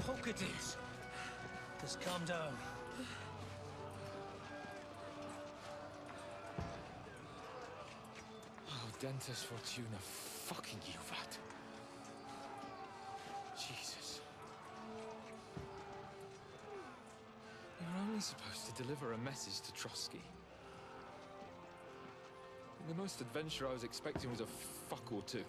poke it is. Just calm down. Oh, Dentes Fortuna, fucking Juvat. Jesus. We were only supposed to deliver a message to Trotsky. And the most adventure I was expecting was a fuck or two.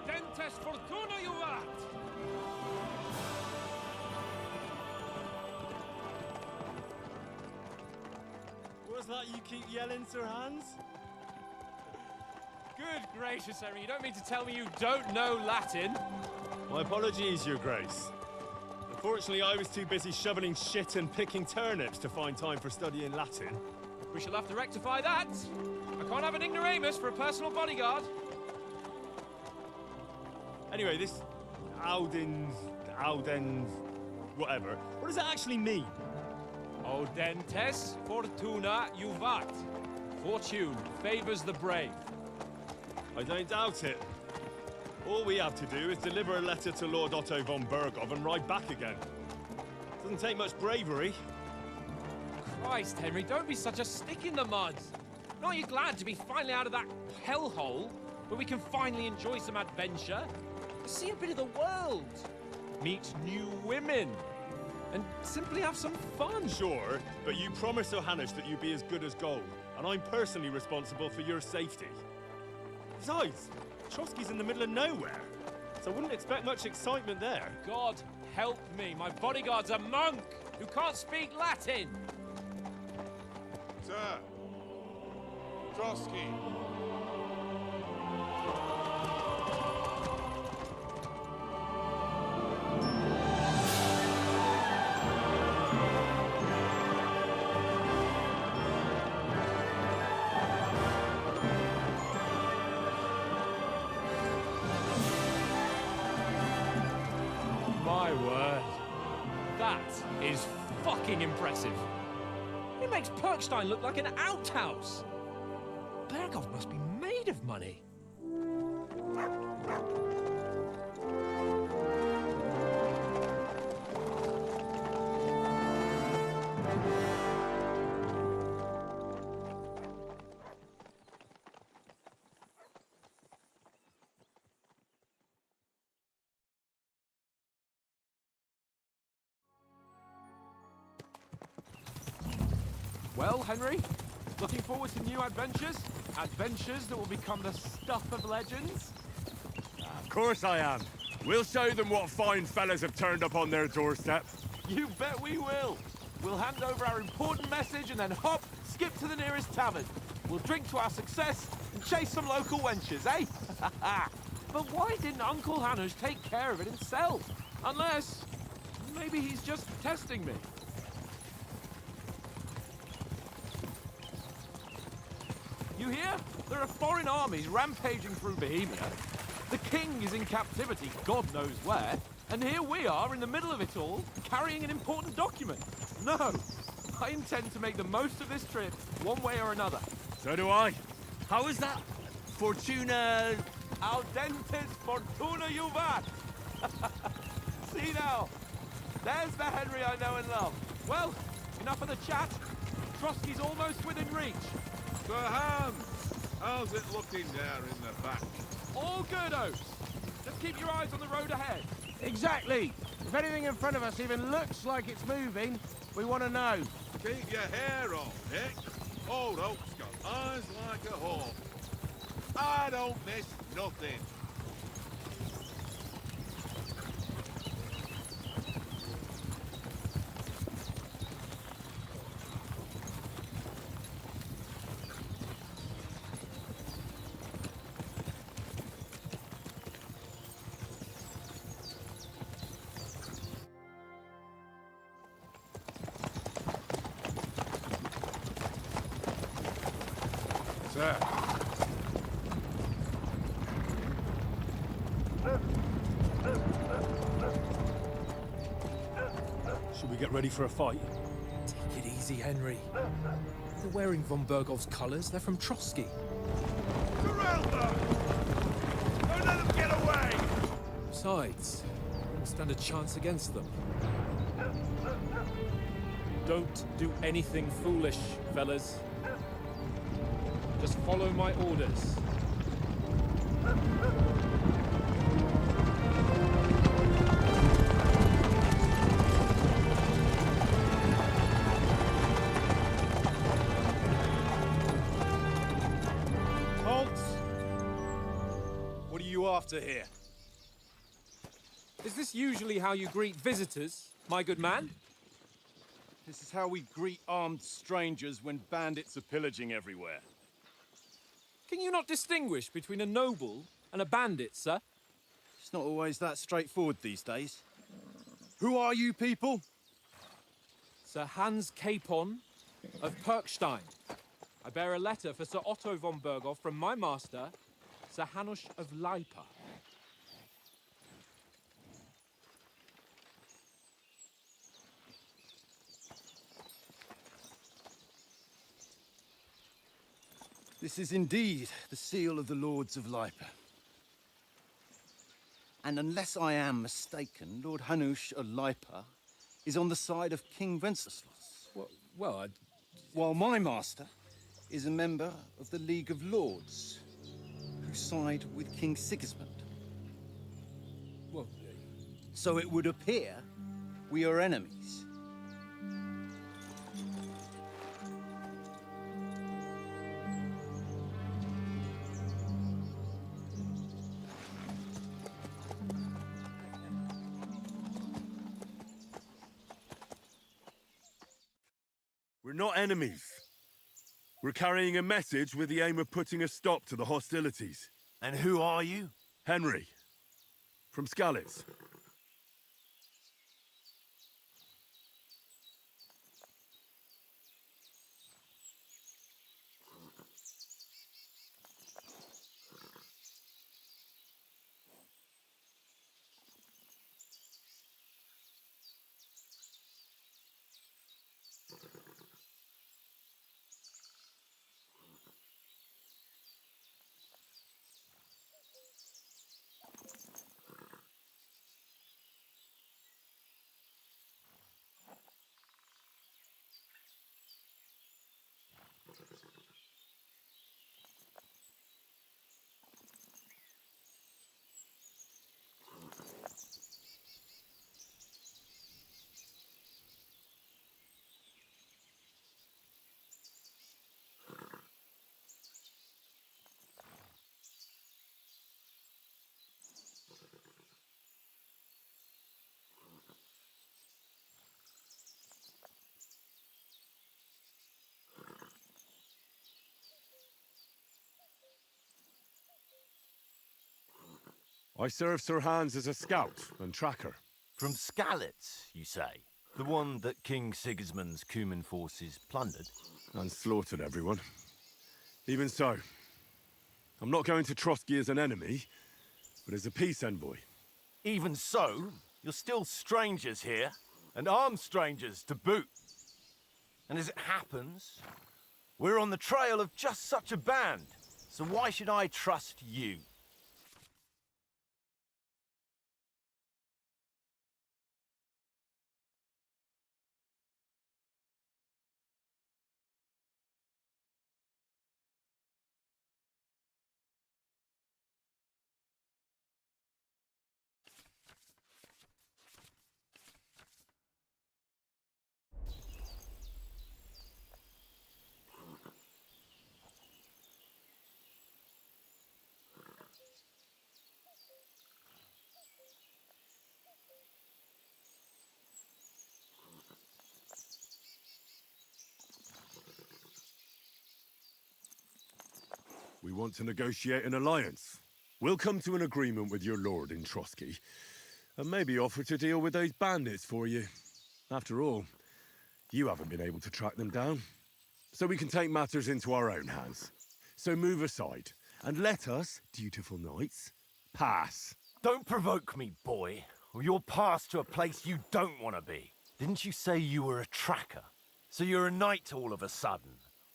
Dentes Fortuna, Juvat! What's that you keep yelling, Sir Hans? Good gracious, Henry, you don't mean to tell me you don't know Latin? My apologies, Your Grace. Unfortunately, I was too busy shoveling shit and picking turnips to find time for studying Latin. We shall have to rectify that. I can't have an ignoramus for a personal bodyguard. Anyway, this Audens, whatever. What does that actually mean? Audentes Fortuna Juvat. Fortune favors the brave. I don't doubt it. All we have to do is deliver a letter to Lord Otto von Bergov and ride back again. Doesn't take much bravery. Christ, Henry, don't be such a stick in the mud. Aren't you glad to be finally out of that hellhole where we can finally enjoy some adventure? See a bit of the world, meet new women, and simply have some fun. Sure, but you promised Johannes that you'd be as good as gold, and I'm personally responsible for your safety. Besides, Trotsky's in the middle of nowhere, so I wouldn't expect much excitement there. God help me, my bodyguard's a monk who can't speak Latin. Sir, Trotsky. My word. That is fucking impressive. It makes Perkstein look like an outhouse. Bergov must be made of money. Well, Henry, looking forward to new adventures? Adventures that will become the stuff of legends? Of course I am. We'll show them what fine fellas have turned up on their doorstep. You bet we will. We'll hand over our important message and then hop, skip to the nearest tavern. We'll drink to our success and chase some local wenches, eh? But why didn't Uncle Hanush take care of it himself? Unless, maybe he's just testing me. You hear? There are foreign armies rampaging through Bohemia. The king is in captivity, God knows where. And here we are in the middle of it all, carrying an important document. No, I intend to make the most of this trip, one way or another. So do I. How is that? Fortuna... Audentes fortuna juvat! See now, there's the Henry I know and love. Well, enough of the chat. Trotsky's almost within reach. Sir Hans, how's it looking there in the back? All good, Oates. Just keep your eyes on the road ahead. Exactly. If anything in front of us even looks like it's moving, we want to know. Keep your hair on, Nick. Old Oak's got eyes like a hawk. I don't miss nothing. Sir. Should we get ready for a fight? Take it easy, Henry. They're wearing von Bergov's colours. They're from Trotsky. Corral them! Don't let them get away! Besides, we won't stand a chance against them. Don't do anything foolish, fellas. Just follow my orders. Halt! What are you after here? Is this usually how you greet visitors, my good man? This is how we greet armed strangers when bandits are pillaging everywhere. Can you not distinguish between a noble and a bandit, sir? It's not always that straightforward these days. Who are you people? Sir Hans Capon of Perkstein. I bear a letter for Sir Otto von Berghoff from my master, Sir Hanush of Lipa. This is indeed the seal of the Lords of Lipa. And unless I am mistaken, Lord Hanush of Lipa is on the side of King Wenceslas. Well, While my master is a member of the League of Lords, who side with King Sigismund. well, So it would appear we are enemies. We're not enemies. We're carrying a message with the aim of putting a stop to the hostilities. And who are you? Henry. From Skalitz. I serve Sir Hans as a scout and tracker. From Skalitz, you say? The one that King Sigismund's Cuman forces plundered? And slaughtered everyone. Even so, I'm not going to Trotsky as an enemy, but as a peace envoy. Even so, you're still strangers here, and armed strangers to boot. And as it happens, we're on the trail of just such a band. So why should I trust you? We want to negotiate an alliance. We'll come to an agreement with your lord in Trotsky, and maybe offer to deal with those bandits for you. After all, you haven't been able to track them down. So we can take matters into our own hands. So move aside, and let us, dutiful knights, pass. Don't provoke me, boy, or you'll pass to a place you don't want to be. Didn't you say you were a tracker? So you're a knight all of a sudden?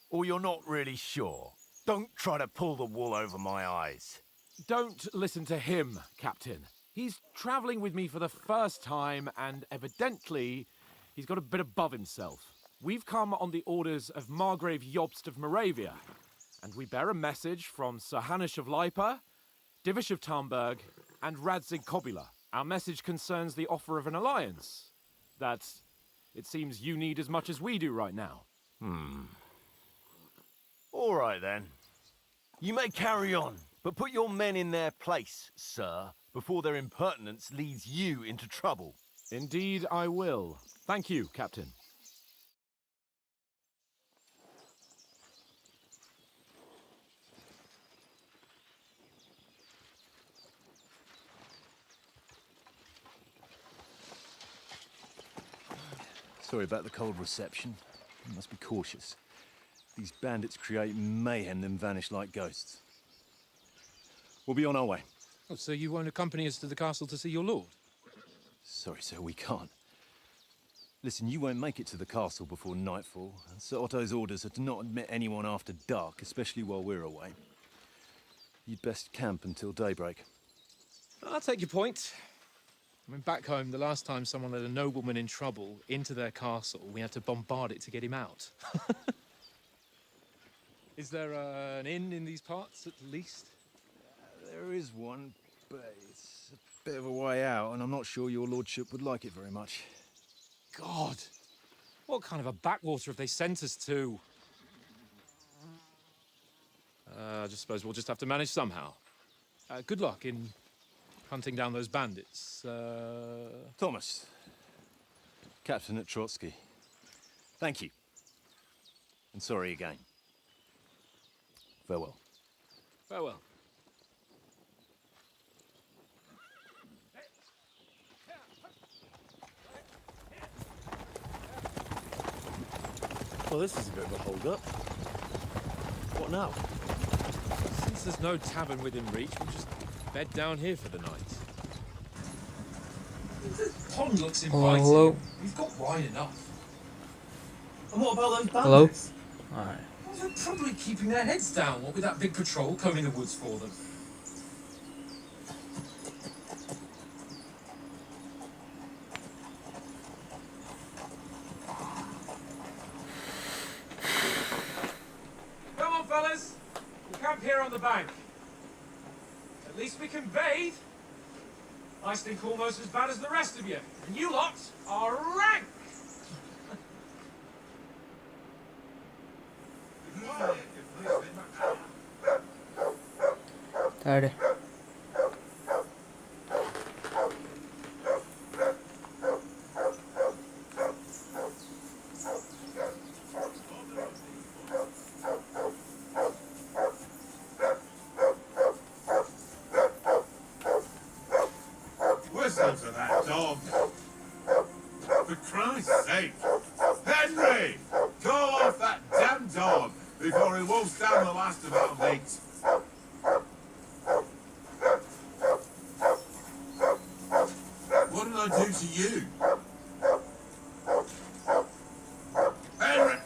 Or you're not really sure? Don't try to pull the wool over my eyes. Don't listen to him, Captain. He's travelling with me for the first time, and evidently, he's got a bit above himself. We've come on the orders of Margrave Jobst of Moravia, and we bear a message from Sir Hanush of Lipa, Divish of Tarnberg, and Radzig Kobila. Our message concerns the offer of an alliance that it seems you need as much as we do right now. All right, then. You may carry on, but put your men in their place, sir, before their impertinence leads you into trouble. Indeed, I will. Thank you, Captain. Sorry about the cold reception. You must be cautious. These bandits create mayhem, then vanish like ghosts. We'll be on our way. Oh, so you won't accompany us to the castle to see your lord? Sorry, sir, we can't. Listen, you won't make it to the castle before nightfall. Sir Otto's orders are to not admit anyone after dark, especially while we're away. You'd best camp until daybreak. I'll take your point. I mean, back home, the last time someone let a nobleman in trouble into their castle, we had to bombard it to get him out. Is there an inn in these parts, at least? There is one, but it's a bit of a way out, and I'm not sure your lordship would like it very much. God! What kind of a backwater have they sent us to? I just suppose we'll just have to manage somehow. Good luck in hunting down those bandits. Thomas, Captain at Trotsky. Thank you. And sorry again. Farewell. Farewell. Well, this is a bit of a hold-up. What now? Since there's no tavern within reach, we'll just bed down here for the night. The pond looks inviting. Hello. We've got wine enough. And what about those bandits? Hello? Alright. Well, they're probably keeping their heads down, what with that big patrol combing the woods for them. Come on, fellas. We'll camp here on the bank. At least we can bathe. I stink almost as bad as the rest of you. And you lot are rank! Tarde. Whistle to that dog. For Christ's sake. Henry! Go off that damn dog before he wolfs down the last of our meat. What did I do to you? Henry!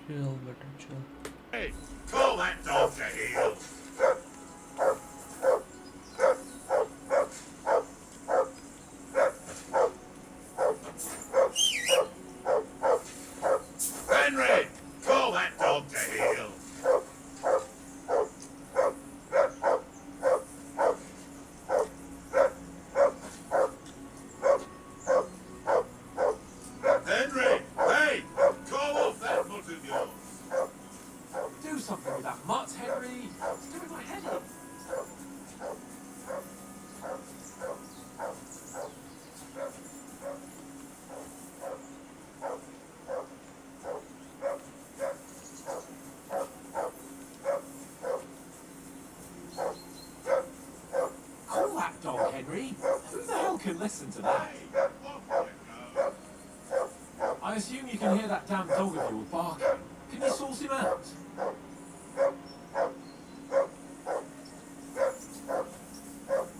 Chill, better chill. Hey, call that dog to heel. Henry, call that dog to heel. Henry, hey, call off that mutt of yours. Do something with that mutt, Henry. It's doing my head in. Call that dog, Henry. Who the hell can listen to that? I assume you can hear that damn dog of yours barking. Can you source him out?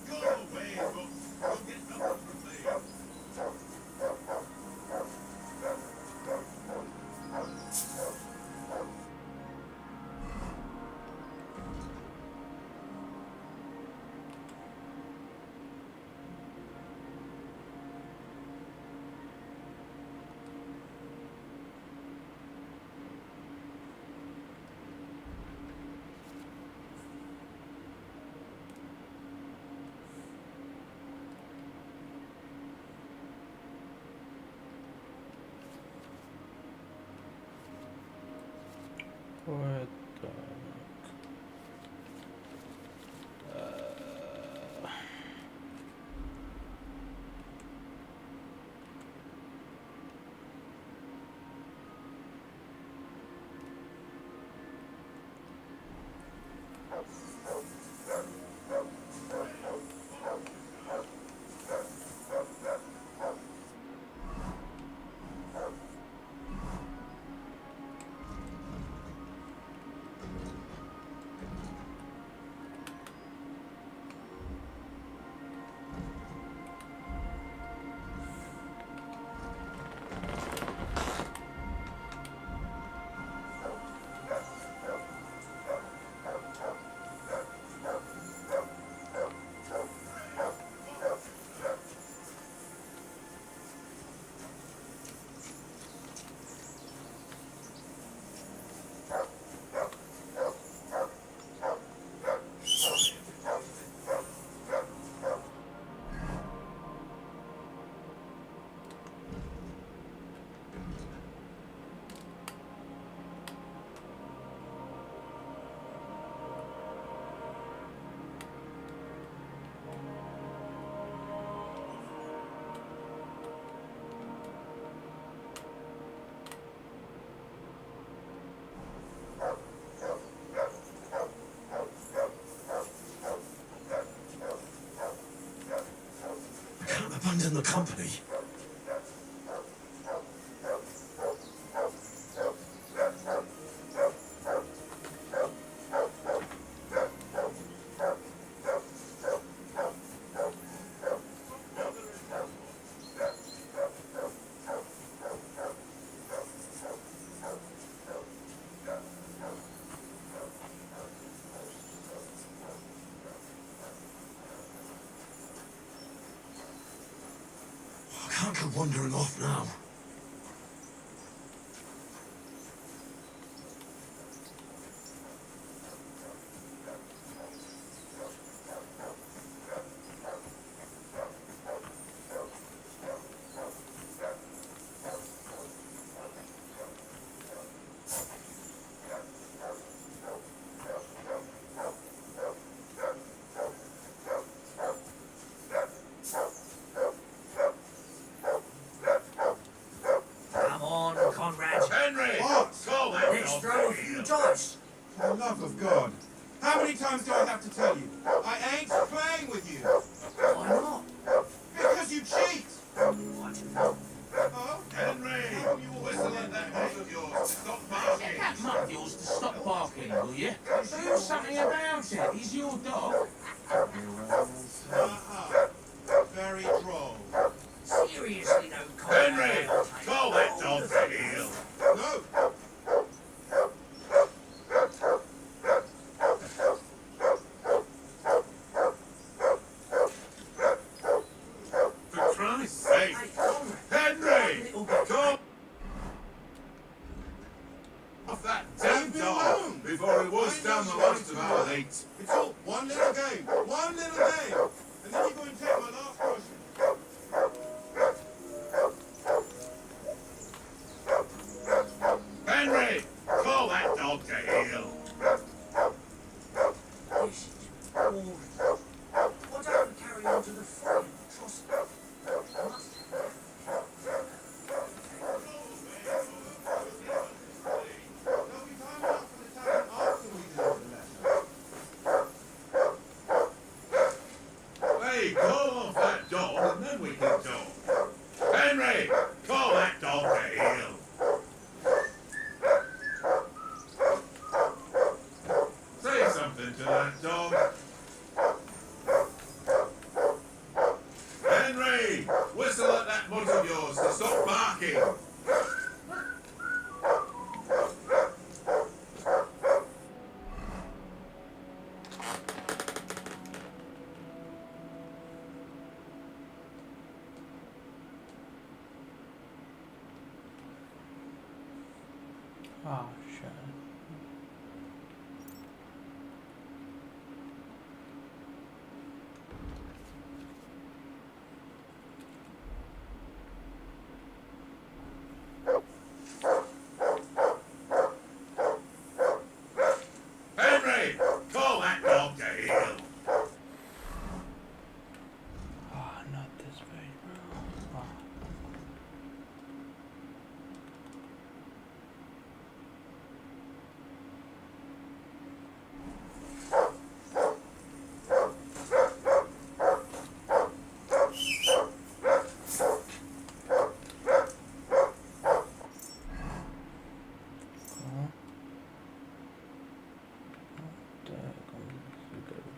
Go away, but you'll get nothing from me. What the... Abandon the company. I can't go wandering off now. barking. Ah, shit. Henry, call that dog to heel. Ah, not this page, bro. Ah.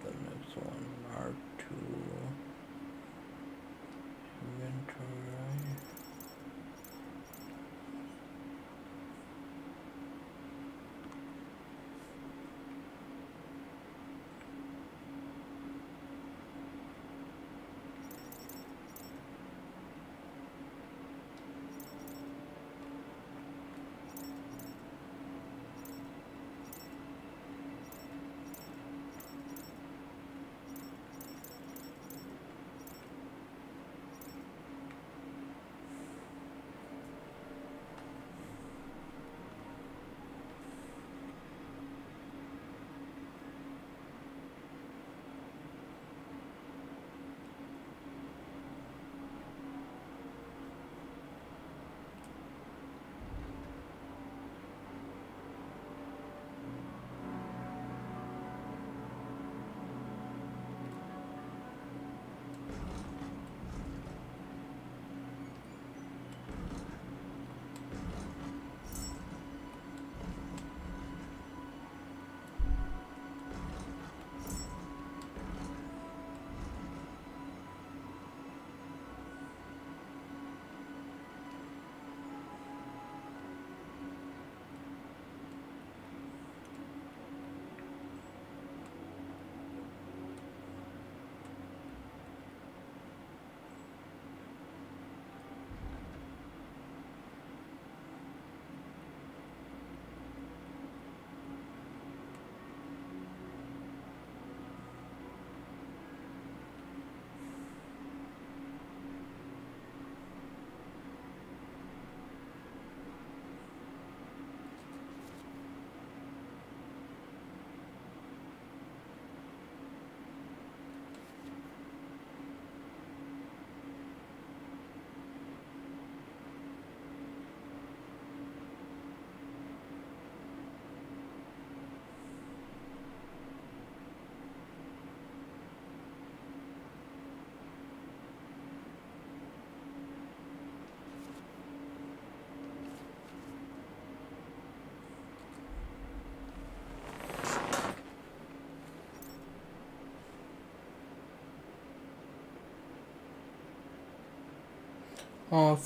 The next one, R2 inventory.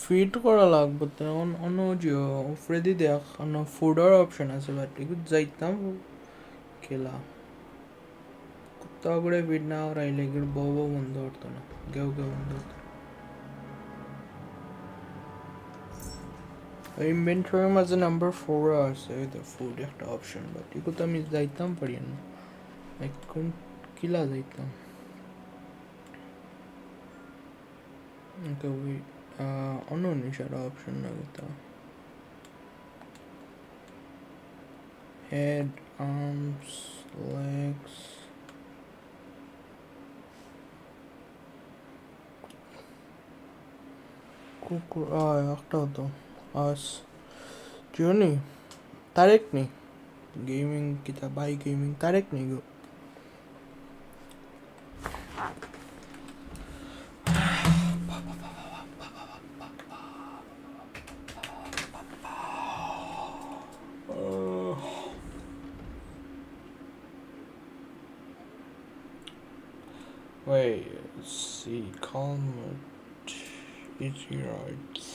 Fit করা লাগবে তো অন্য যে উপরে দিয়ে দেখ অন্য ফুডের অপশন আছে বাট এগুলো যাইতাম খেলা কুত্তা করে ফিট না রাইলে এগুলো বউ বউ বন্ধ করতো না কেউ কেউ বন্ধ করতো ইনভেন্টরির মাঝে নাম্বার 4 আছে এটা ফুড একটা অপশন বাট এগুলো তো আমি যাইতাম পারি না এখন কিলা যাইতাম ওকে অন্য নিশার অপশন না এটা head arms legs কুকুর একটা হতো আস জনি তারেক নেই গেমিং কিতা বাই গেমিং তারেক নেই গো Wait, let's see, calm easy rights.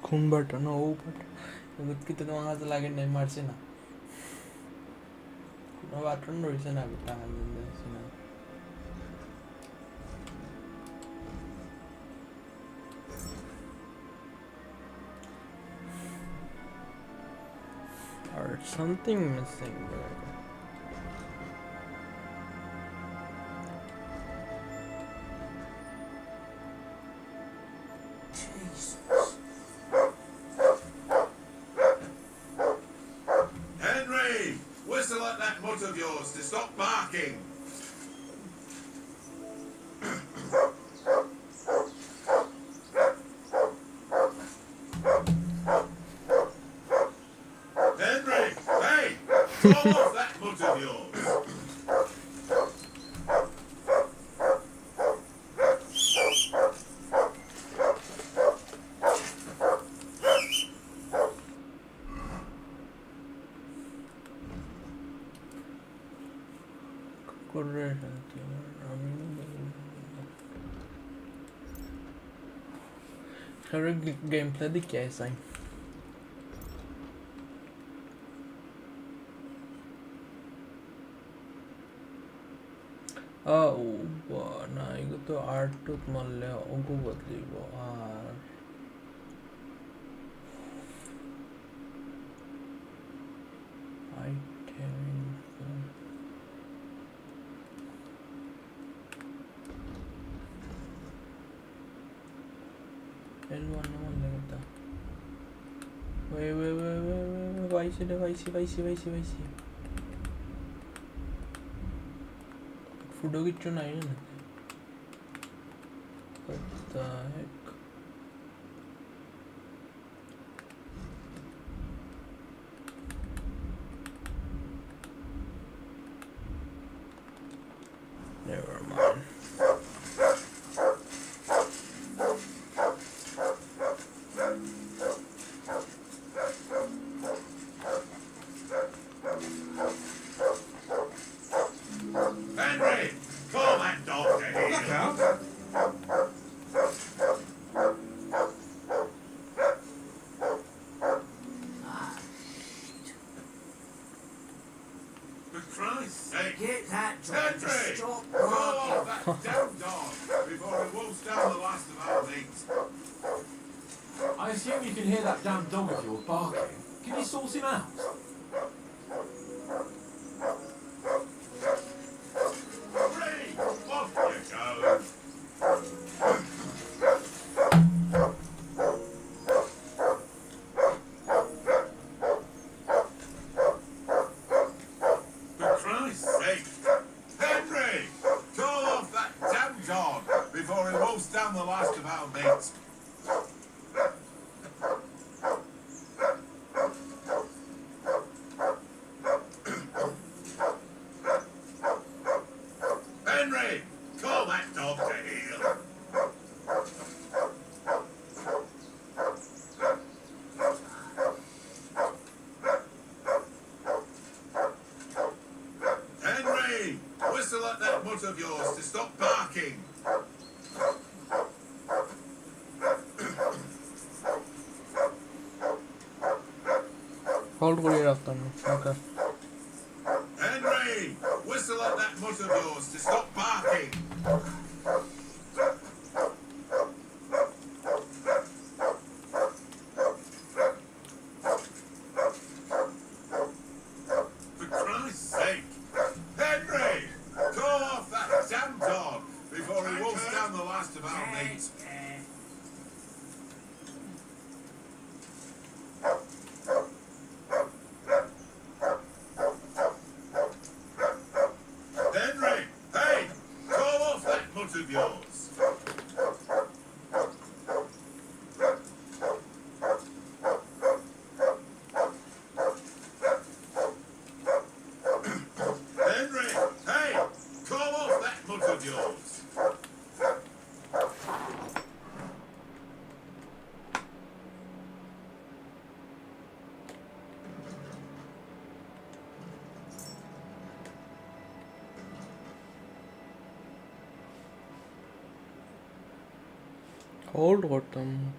खून बटन हो किती তোমার লাগে নাই মারছে না কোনো বাটন রইছে না গোটা না or something missing there. Henry! Whistle at that mutt of yours to stop barking! Henry! Hey! Call off that mutt of yours! Gameplay दिखा है साइन ना ಈಗ तो आर्ट मल्ले ओगु बदलिबो आर L1 मल्ले करता वे वाइसी फुडो किच्चो नहीं है ना What the heck? Never mind. Henry! Call that dog to heel! Look out! For Christ's sake! Get that dog to Henry! stop Call barking. off that damn dog before he wolfs down the last of our meat! I assume you can hear that damn dog of yours barking. Can you sort him out? Hurry! Off you go! For Christ's sake! Henry! Call off that damn dog before he wolfs down the last of our meat! Henry! Call that dog to heel! Henry! Whistle at that mutt of yours to stop barking! Hold করে রাখতাম ওকে Henry! Whistle at that mutt of yours to stop barking! For Christ's sake! Henry! Call off that damn dog before he wolfs down the last of our meat! Henry! Hey! Call off that mutt of yours! Henry! Hey! Call off that mutt of yours! Hold करता हूँ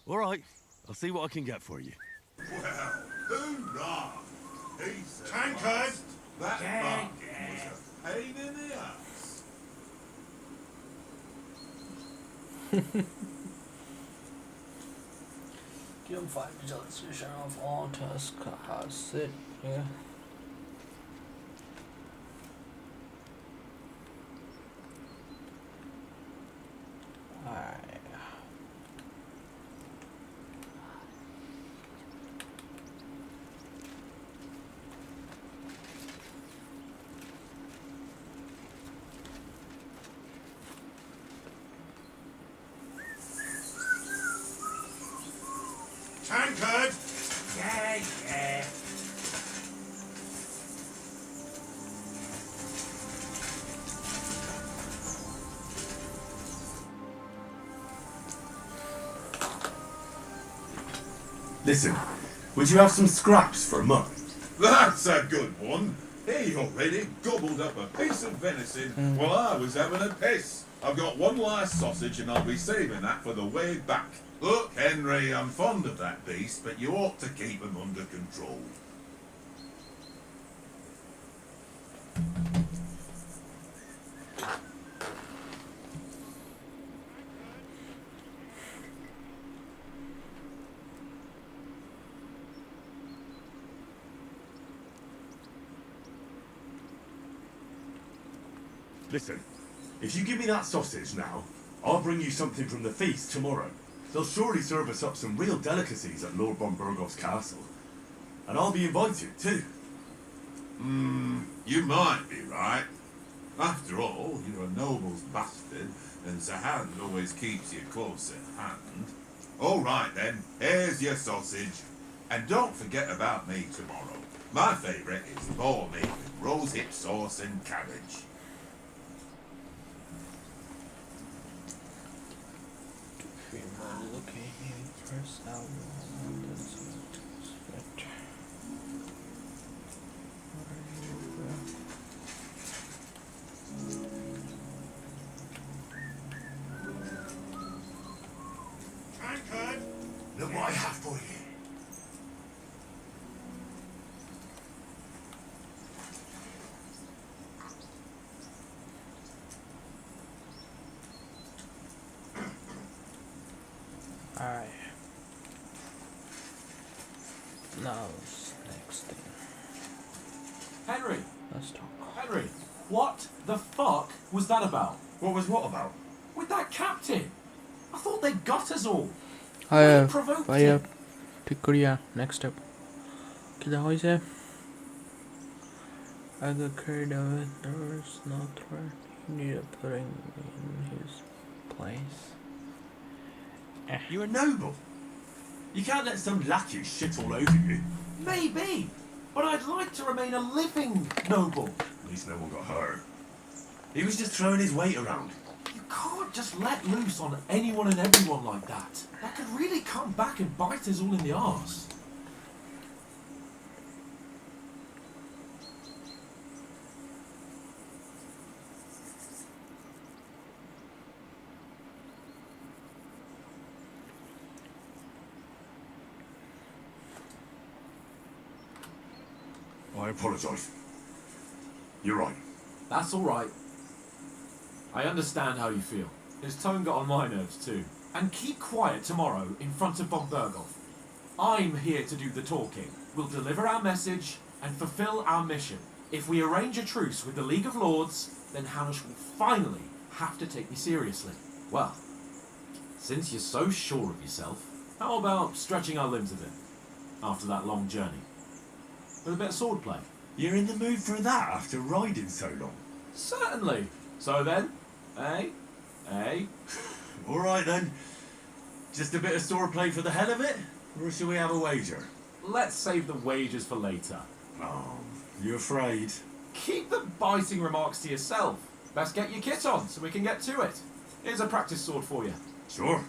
All right, I'll see what I can get for you. Well, hoorah! He's Tankard! That bargain was a pain in the ass. Give him 5 justification of all task has it. Yeah. Alright. Tankard! Yeah. Listen, would you have some scraps for a month? That's a good one. He already gobbled up a piece of venison while I was having a piss. I've got one last sausage and I'll be saving that for the way back. Look, Henry, I'm fond of that beast, but you ought to keep him under control. Listen, if you give me that sausage now, I'll bring you something from the feast tomorrow. They'll surely serve us up some real delicacies at Lord von Burgoff's castle. And I'll be invited too. You might be right. After all, you're a noble's bastard, and Zahan always keeps you close at hand. All right then, here's your sausage. And don't forget about me tomorrow. My favourite is boar meat with rosehip sauce and cabbage. First album. Tankard! Look what I have for you. Alright. Now, next thing. Henry! Let's talk. Henry! What the fuck was that about? What was what about? With that captain! I thought they got us all! I provoked have ঠিক করিয়া next step কি দেখা হয়েছে I got carried away. There was no threat. He needed putting in his place. You're a noble. You can't let some lackey shit all over you. Maybe! But I'd like to remain a living noble! At least no one got hurt. He was just throwing his weight around. You can't just let loose on anyone and everyone like that. That could really come back and bite us all in the arse. I apologise. You're right. That's all right. I understand how you feel. His tone got on my nerves too. And keep quiet tomorrow in front of von Burgoff. I'm here to do the talking. We'll deliver our message and fulfill our mission. If we arrange a truce with the League of Lords, then Hanush will finally have to take me seriously. Well, since you're so sure of yourself, how about stretching our limbs a bit after that long journey? With a bit of swordplay. You're in the mood for that after riding so long? Certainly. So then, All right then. Just a bit of swordplay for the hell of it? Or shall we have a wager? Let's save the wagers for later. Oh, you afraid? Keep the biting remarks to yourself. Best get your kit on so we can get to it. Here's a practice sword for you. Sure.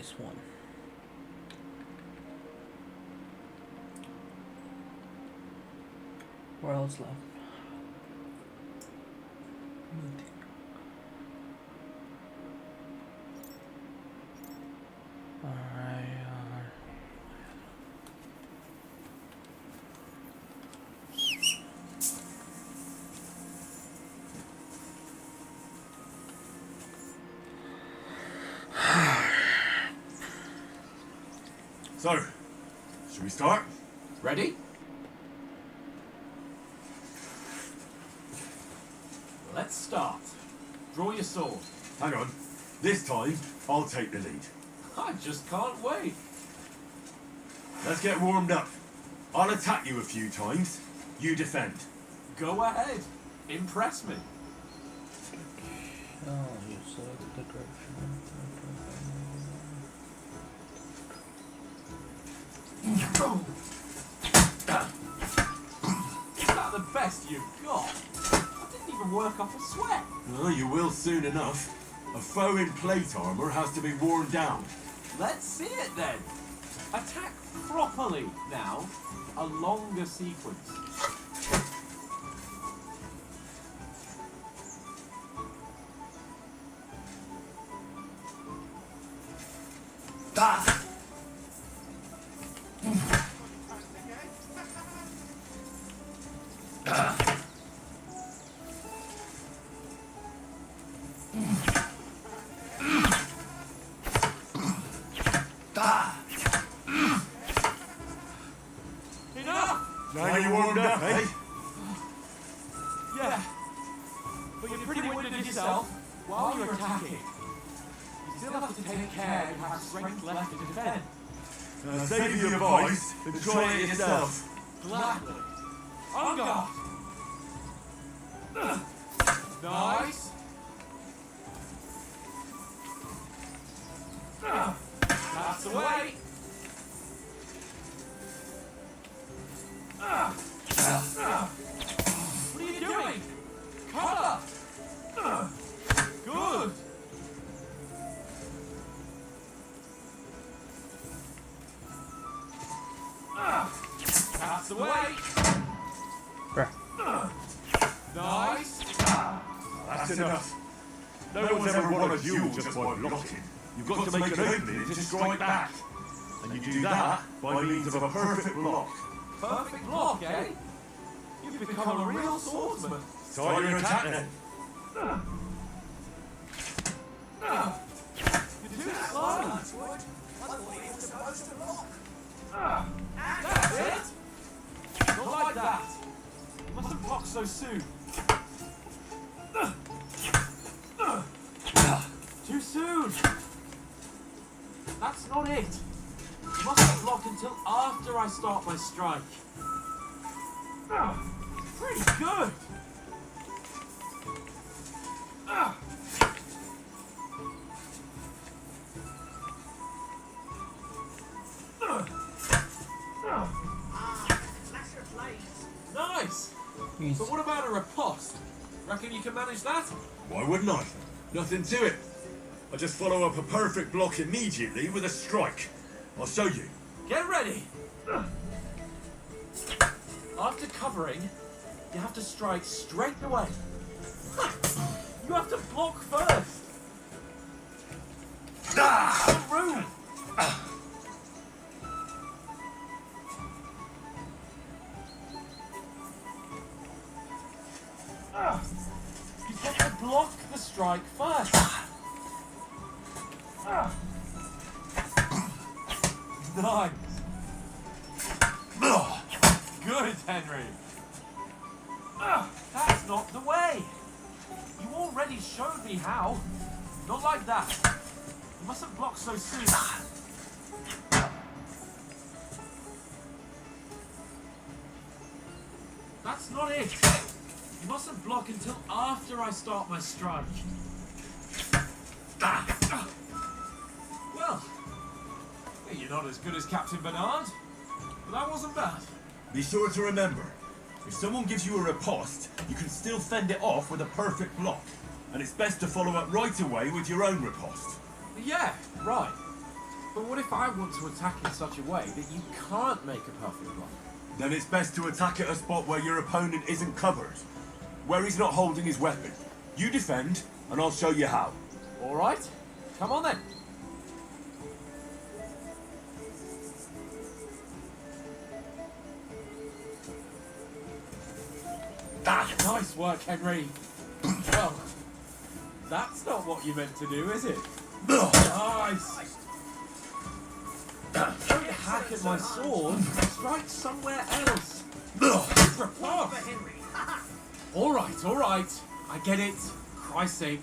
this one. What else left? Nothing. So, should we start? Ready? Let's start. Draw your sword. Hang on. This time, I'll take the lead. I just can't wait. Let's get warmed up. I'll attack you a few times. You defend. Go ahead. Impress me. Oh, you select the direction. Is that the best you've got? I didn't even work up a sweat. Oh, you will soon enough. A foe in plate armor has to be worn down. Let's see it then. Attack properly now. A longer sequence. Now you warmed up, eh? Yeah. But you're pretty winded yourself while you're attacking. You still have to take care you have strength left to defend. Save your advice and try it yourself. Gladly. On guard. Nice. That's the way. What are you doing? Cover. Good. That's the way. Nice. That's enough. No one's ever won a duel just by blocking. You've got to make an opening to strike back. And you do that by means of a perfect block. Perfect block, eh? You've become a real swordsman. Start your attack then. You're too slow. That's it. Not like that. You mustn't block so soon. Too soon. That's not it. You mustn't block until after I start my strike. Pretty good. Nice. But what about a riposte? Reckon you can manage that? Why wouldn't I? Nothing to it. I just follow up a perfect block immediately with a strike. I'll show you. Get ready. After covering, you have to strike straight away. You have to block first. Some room. You've got to block the strike first. Nice. Good, Henry. That's not the way. You already showed me how. Not like that. You mustn't block so soon. That's not it. You mustn't block until after I start my strike. Well, you're not as good as Captain Bernard, but that wasn't bad. Be sure to remember, if someone gives you a riposte, you can still fend it off with a perfect block. And it's best to follow up right away with your own riposte. Yeah, right. But what if I want to attack in such a way that you can't make a perfect block? Then it's best to attack at a spot where your opponent isn't covered. Where he's not holding his weapon. You defend, and I'll show you how. All right, come on then. Nice work, Henry. Well, that's not what you meant to do, is it? Nice. Don't hack at my sword. Strike somewhere else. All right. I get it. Christ's sake.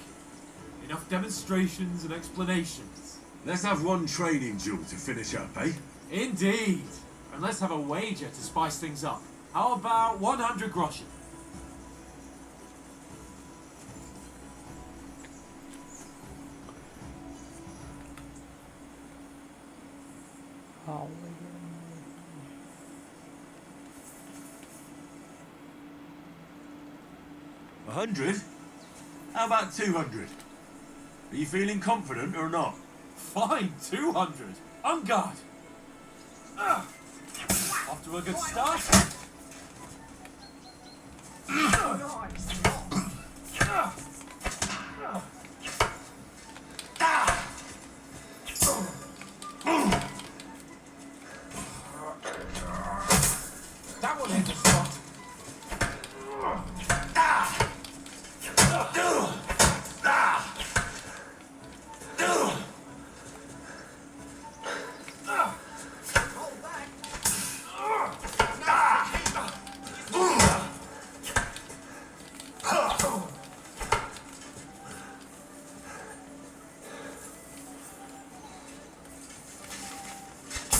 Enough demonstrations and explanations. Let's have one training duel to finish up, eh? Indeed. And let's have a wager to spice things up. How about 100 groschen? How? 100? How about 200? Are you feeling confident or not? Fine, 200. On guard. Off to a good start. That one hit the spot.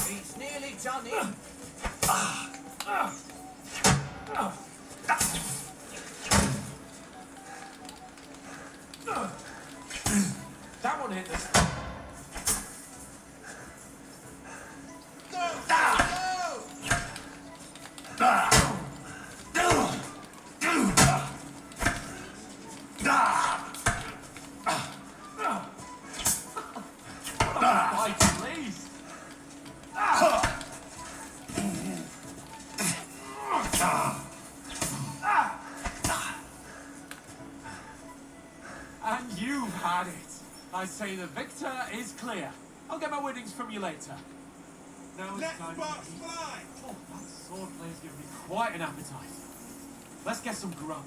He's nearly done it. That one hit the spot. Right, please. And you've had it. I say the victor is clear. I'll get my winnings from you later. Now it's time. fly! Oh, that sword play's giving me quite an appetite. Let's get some grub.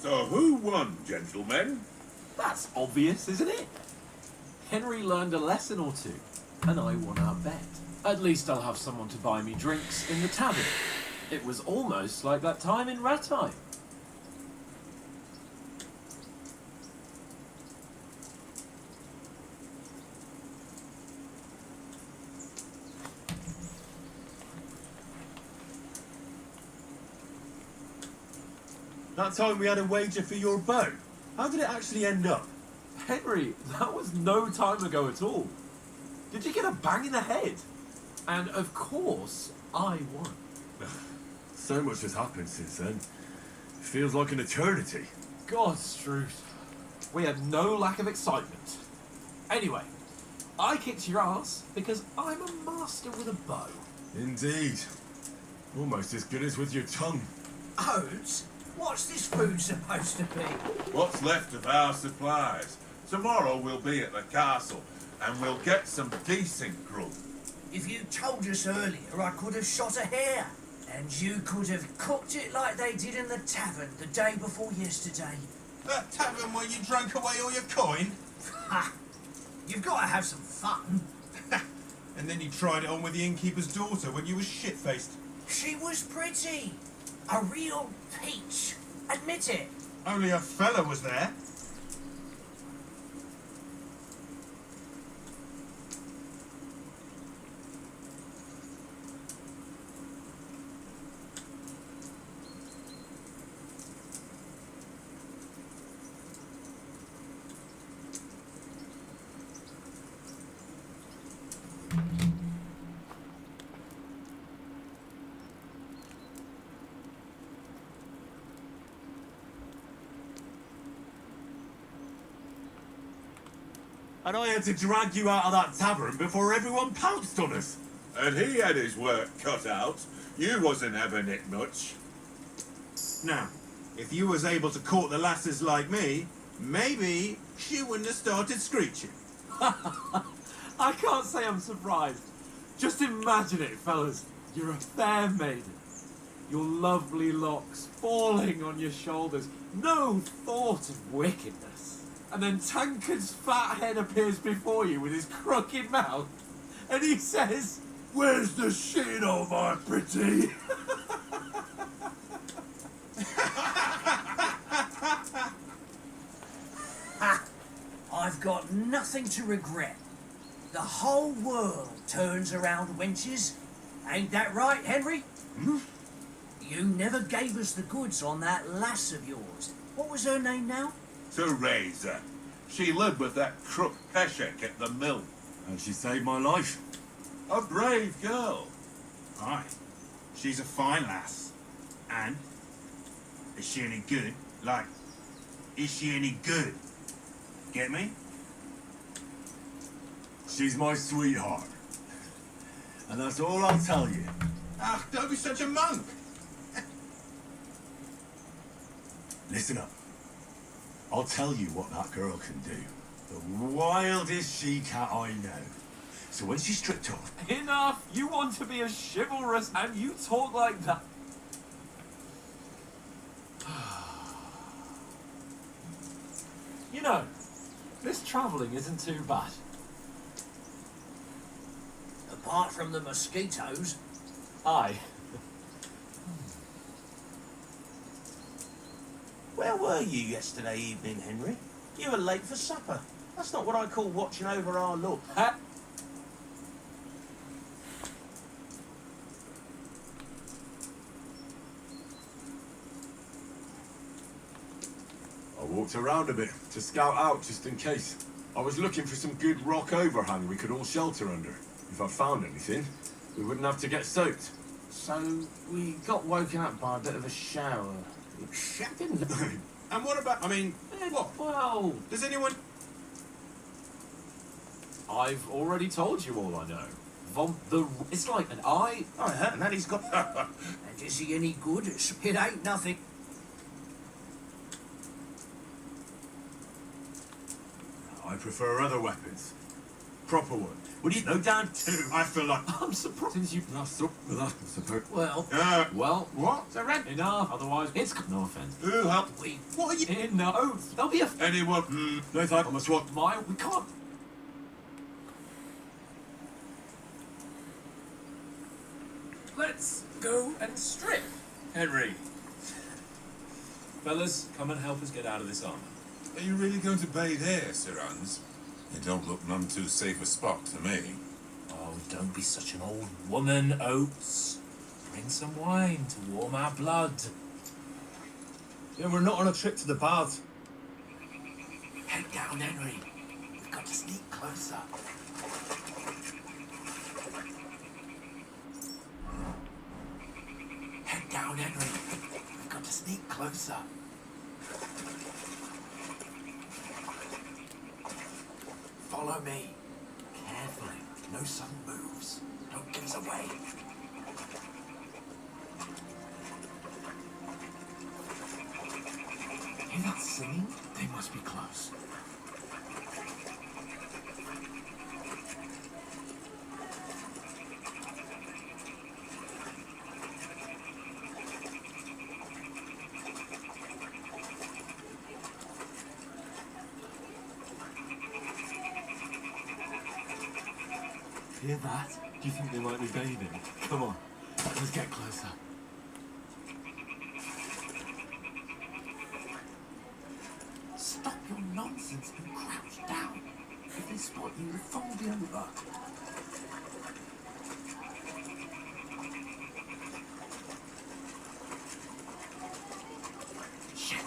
So who won, gentlemen? That's obvious, isn't it? Henry learned a lesson or two, and I won our bet. At least I'll have someone to buy me drinks in the tavern. It was almost like that time in Rattay. That time we had a wager for your bow. How did it actually end up? Henry, that was no time ago at all. Did you get a bang in the head? And of course, I won. So much has happened since then. It feels like an eternity. God's truth. We had no lack of excitement. Anyway, I kicked your ass because I'm a master with a bow. Indeed. Almost as good as with your tongue. Oats? What's this food supposed to be? What's left of our supplies? Tomorrow we'll be at the castle, and we'll get some decent grub. If you told us earlier, I could have shot a hare. And you could have cooked it like they did in the tavern the day before yesterday. That tavern where you drank away all your coin? Ha! You've got to have some fun. And then you tried it on with the innkeeper's daughter when you were shit-faced. She was pretty. A real peach. Admit it. Only a fella was there. And I had to drag you out of that tavern before everyone pounced on us. And he had his work cut out. You wasn't having it much. Now, if you was able to court the lasses like me, maybe she wouldn't have started screeching. I can't say I'm surprised. Just imagine it, fellas. You're a fair maiden. Your lovely locks falling on your shoulders. No thought of wickedness. And then Tankard's fat head appears before you with his crooked mouth. And he says, "Where's the shit, oh my pretty?" Ha! I've got nothing to regret. The whole world turns around wenches. Ain't that right, Henry? Hmm? You never gave us the goods on that lass of yours. What was her name now? Teresa. She lived with that crook Peshek at the mill. And she saved my life. A brave girl. Aye. She's a fine lass. And? Is she any good? Like, is she any good? Get me? She's my sweetheart. And that's all I'll tell you. Ah, don't be such a monk. Listen up. I'll tell you what that girl can do. The wildest she-cat I know. So when she's stripped off... Enough! You want to be a chivalrous and you talk like that. You know, this travelling isn't too bad. Apart from the mosquitoes. Aye. Where were you yesterday evening, Henry? You were late for supper. That's not what I call watching over our Lord. I walked around a bit to scout out just in case. I was looking for some good rock overhang we could all shelter under. If I found anything, we wouldn't have to get soaked. So we got woken up by a bit of a shower. Didn't it? And what about, I mean, what? Well, Does anyone... I've already told you all I know. It's like an eye. I heard that he's got... And is he any good? It ain't nothing. I prefer other weapons. Proper ones. Would you know down too? I feel like... I'm surprised since you... That's up with that. Well, Well, What? so red. Enough, otherwise it's... No offence. Who helped? we... What are you... Enough. There'll be a... Anyone? No thanks, I'm a swap. We can't... Let's go and strip, Henry. Fellas, come and help us get out of this armour. Are you really going to bathe here, Sir Hans? It don't look none too safe a spot to me. Oh, don't be such an old woman, Oates. Bring some wine to warm our blood. Yeah, we're not on a trip to the baths. Head down, Henry. We've got to sneak closer. Head down, Henry. We've got to sneak closer. Follow me. Carefully. No sudden moves. Don't give us away. Hear that singing? They must be close. Hear that? Do you think they might be bathing? Come on, let's get closer. Stop your nonsense and crouch down. If they spot you, the phone will be over. Shit!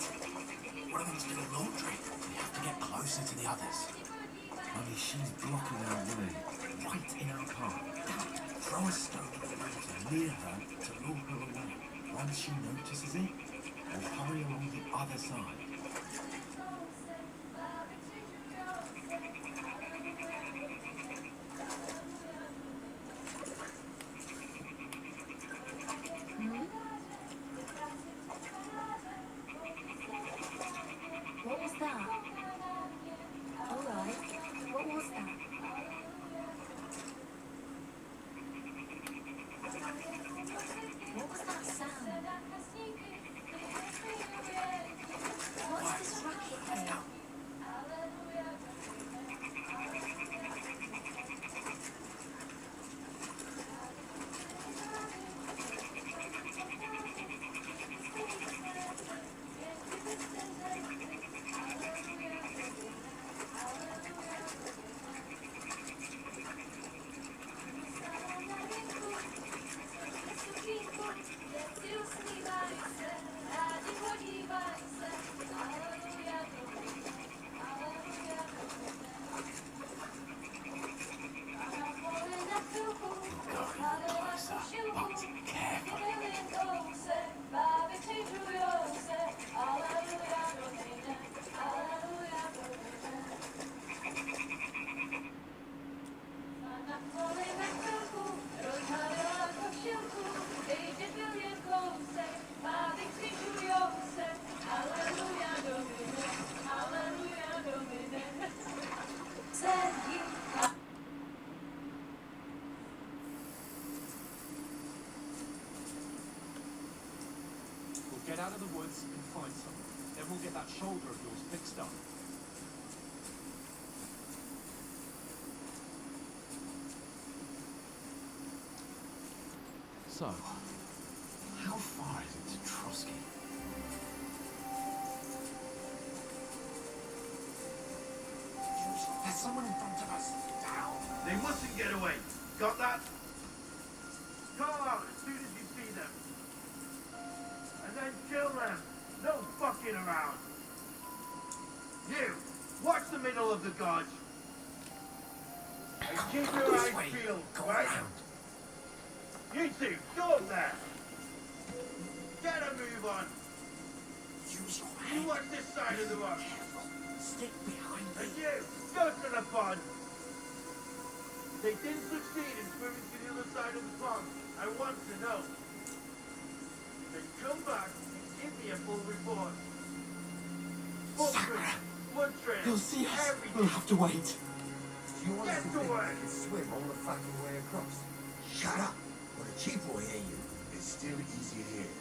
One of them's doing laundry. We have to get closer to the others. Only she's blocking our way, right in our path. Throw a stone in the water near her to lure her away. Once she notices it, we'll hurry along the other side. out of the woods and find someone. Then we'll get that shoulder of yours fixed up. So, how far is it to Trotsky? There's someone in front of us. Down. They mustn't get away. Got that? Call out as soon as you see them. And then kill them. No fucking around. You, watch the middle of the gorge. And keep your eyes peeled, right? You two, go up there. Get a move on. You watch this side of the rock. Stick behind me. And you, go to the pond. They didn't succeed in swimming to the other side of the pond. I want to know. Then come back and give me a full report. Footprints, blood trails, You'll see us. everything. We'll have to wait. Do you Get honestly to think work. you can swim all the fucking way across? Shut up! Or the chief will hear you. It's still easier here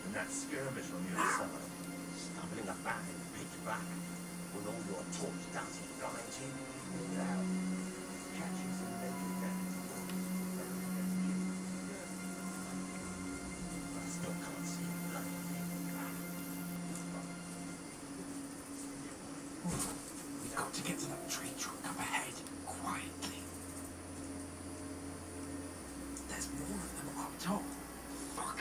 than that skirmish on the other side. Stumbling about in the pitch black with all your torch dust behind you without catching some naked cats. I still can't see a bloody thing. We've got to get to that tree trunk up ahead, quietly. There's more of them up top. Fuck.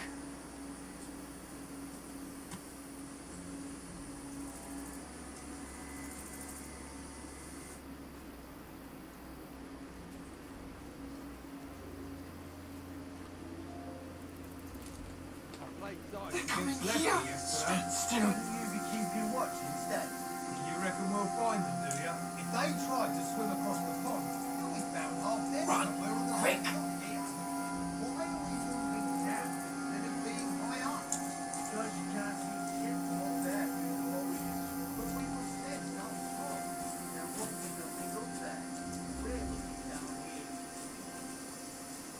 They're coming here! Stand still! You be keeping watch instead. You reckon we'll find them, do ya? If they try to swim across the pond, you'll be found half dead Run, somewhere on the quick. shore here. Why are we moving down instead of being high up? Because you can't see shit from up there through the foliage. But we were said no fog. There won't be nothing up there. We're looking down here.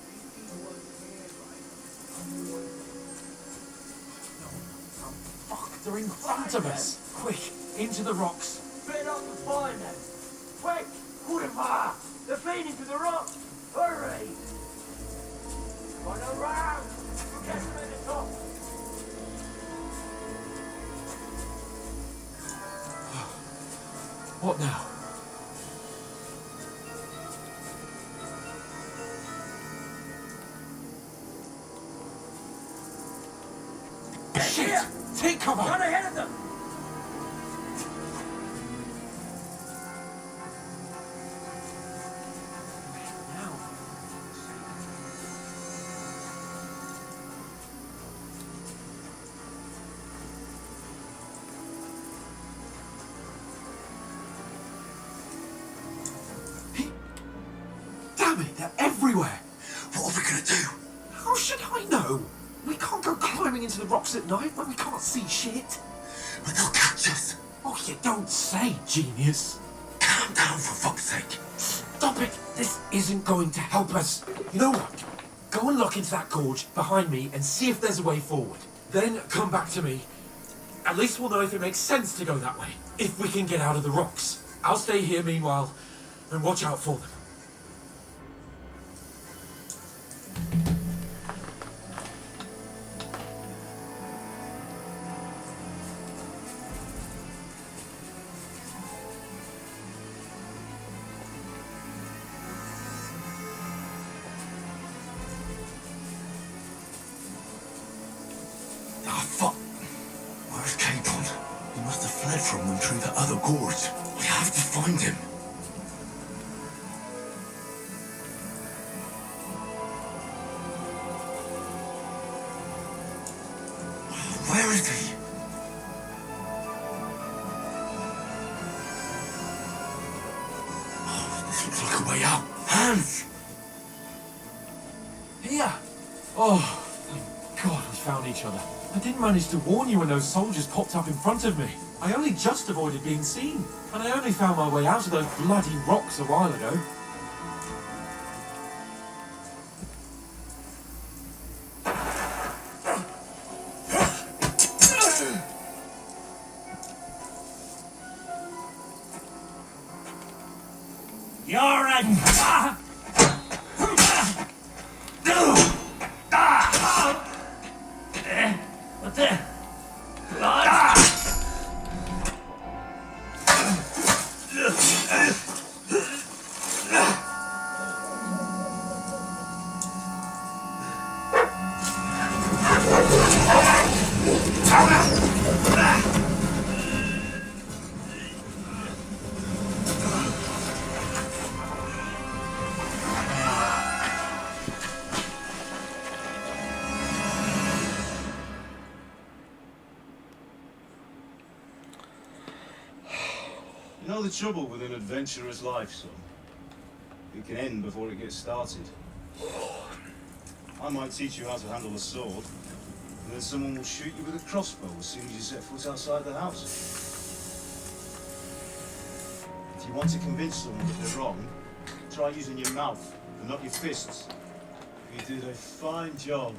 Thinking was here, right? Fuck, they're in front of us! Quick, into the rocks! Spit up the fire then. Quick! Kurva! They're feeding to the rock! Hurry! Run around! We'll get them at the top! What now? Shit! Take cover! Run ahead of them! Now. Damn it, they're everywhere! What are we gonna do? How should I know? We can't go climbing into the rocks at night when we can't see shit. But they'll catch us! Oh, you don't say, genius. Calm down for fuck's sake! Stop it! This isn't going to help us. You know what? Go and look into that gorge behind me and see if there's a way forward. Then come back to me. At least we'll know if it makes sense to go that way. If we can get out of the rocks. I'll stay here meanwhile and watch out for them. Ah, fuck! Where's Capon? He must have fled from them through the other gorge. We have to find him. Where is he? Oh, this looks like a way out. Hans! Here! Oh, thank God we found each other. I didn't manage to warn you when those soldiers popped up in front of me. I only just avoided being seen. And I only found my way out of those bloody rocks a while ago. You're a... What the? Blood? You know the trouble with an adventurer's life, son? It can end before it gets started. I might teach you how to handle a sword, and then someone will shoot you with a crossbow as soon as you set foot outside the house. If you want to convince someone that they're wrong, try using your mouth and not your fists. You did a fine job.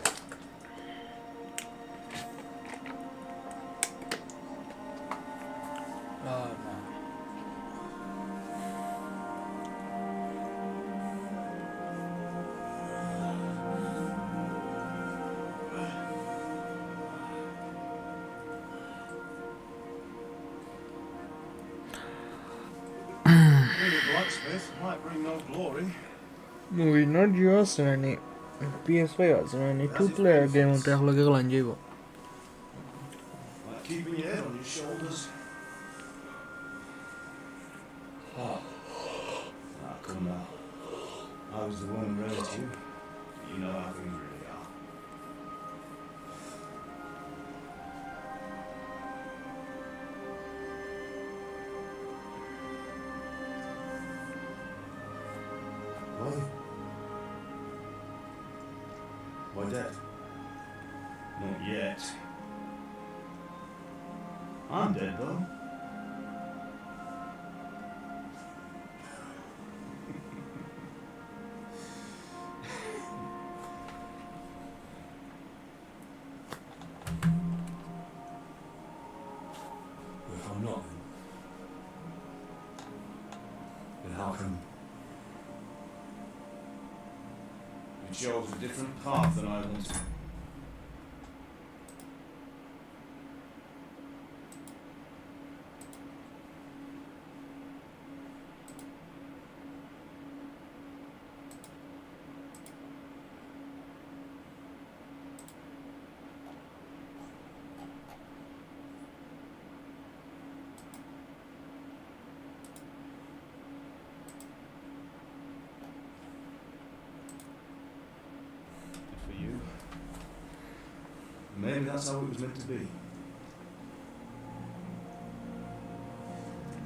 Being a blacksmith might bring no glory. Movie not yours and PS5 also and 2-player game on technological lanjaibo. Like keeping your head on your shoulders. Come now. I was the one who raised you. You know how things really are. Why? Why dead? Not yet. I'm dead though. If I'm not, then how come you chose a different path than I wanted? For you. Maybe that's how it was meant to be.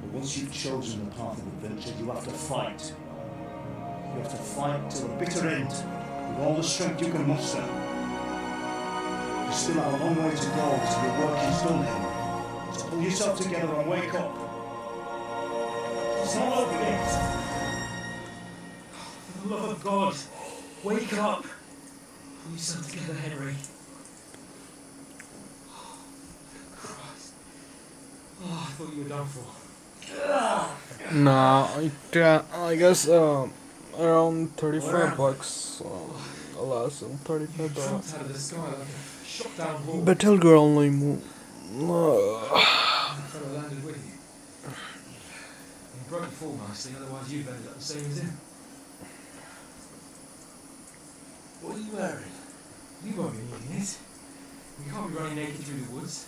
But once you've chosen the path of adventure, you have to fight. You have to fight till the bitter end, with all the strength you can muster. You still have a long way to go till your work is done, Henry. So pull yourself together and wake up. It's not over yet. For the love of God, wake up! Pull yourself together, Henry. Christ. Oh, I thought you were done for. Nah, I guess around 35 bucks. Alas, $35. Out of the sky like a shot down ball. Battle Girl no mu. Fellow landed with you. You broke the fall nicely, otherwise you'd ended up the same as him. What are you wearing? You won't be needing it. You can't be running naked through the woods.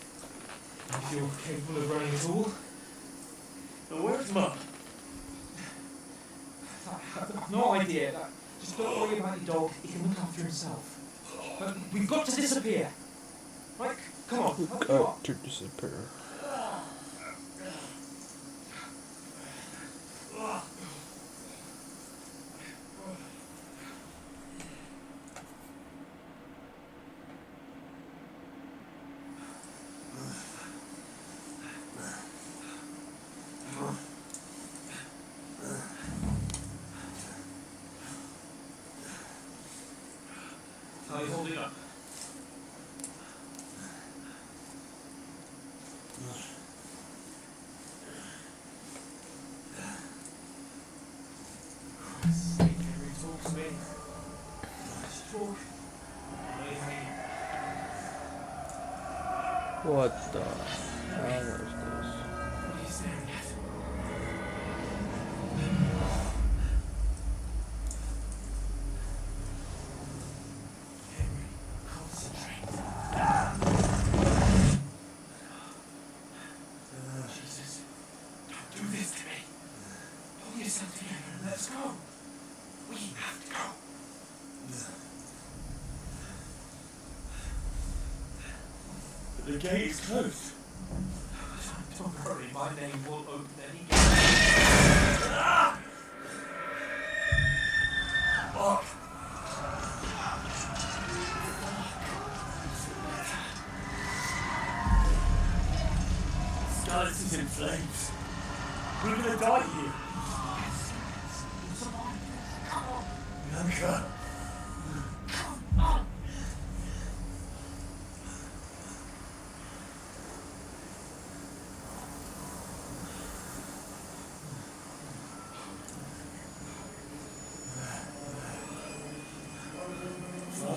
If you're capable of running at all. Now where's Mum? I've no idea. Just don't worry about your dog. He can look after himself. But we've got to disappear. Right? Come on. Help me up. To disappear. How are you holding up? What the hell was this? What are you staring at? Henry, concentrate. Jesus, don't do this to me. Pull yourself together and let's go. We have to go. The gate is closed. Don't worry, my name will open any gate. Fuck. Skeleton's in flames. We're gonna die here. Come on. Bianca.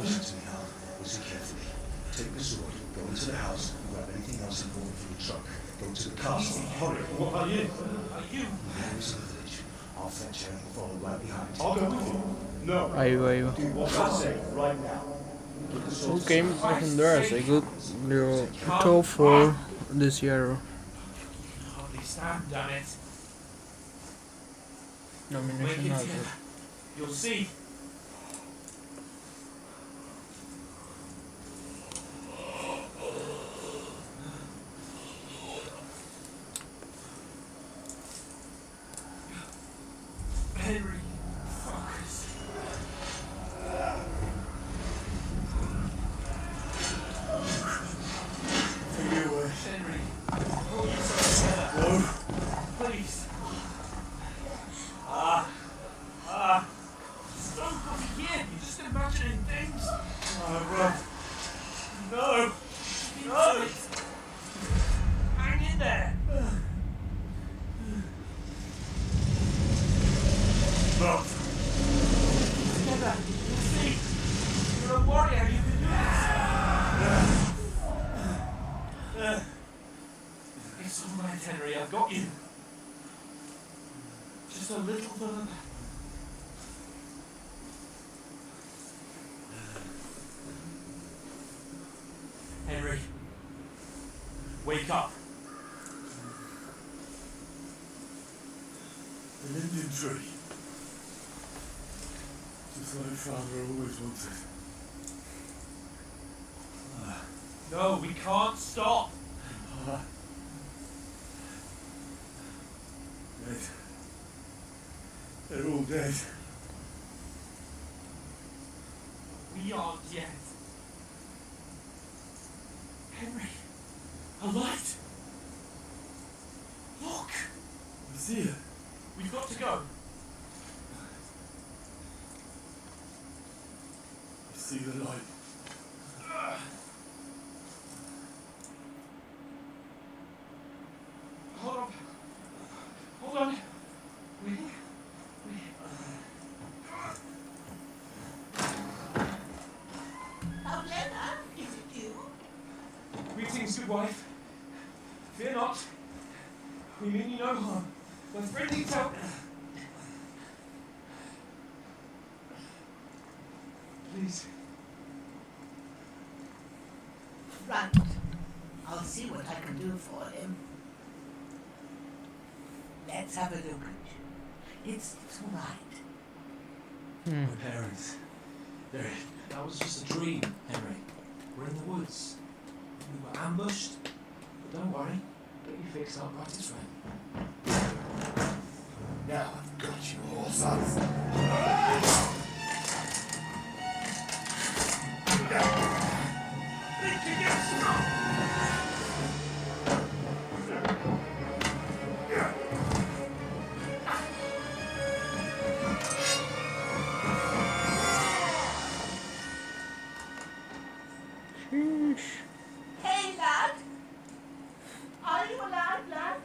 Listen to me, Hal. Listen carefully. Take the sword, go into the house, and grab anything else important from the truck. Go to the castle. Hurry. What about you? There is in the village. I'll fetch her and we'll follow right behind. I'll go with you. No. Ayva. Do what I say right now. Get the sword. Okay, legendarische. Ik wil top 4 this year Hardly stand, damn it. nomination Wake it has together. You'll see. Henry, focus. Henry, pull yourself together. Please. Don't come again. You're just imagining things. No. No. Hang in there. No. Together. You'll see. You're a warrior. You can do this. It's all right, Henry. I've got you. Just a little further back. Henry, wake up. An Indian tree. Just like Father always wanted. No, we can't stop. Dead. They're all dead. We aren't yet. Henry, a light. Look, I see it. we've got to go. I see the light. Hold on. Hold on. We. Pauletta, is it you? Greetings, good wife. Fear not. We mean you no harm. My friend needs help. Please. Right. I'll see what I can do for him. Let's have a look at you. It's all right. My parents. That was just a dream, Henry. We're in the woods. We were ambushed. But don't worry. Get you fixed up right as rain. Now I've got you all, sons. Hey, lad! Are you alive, lad?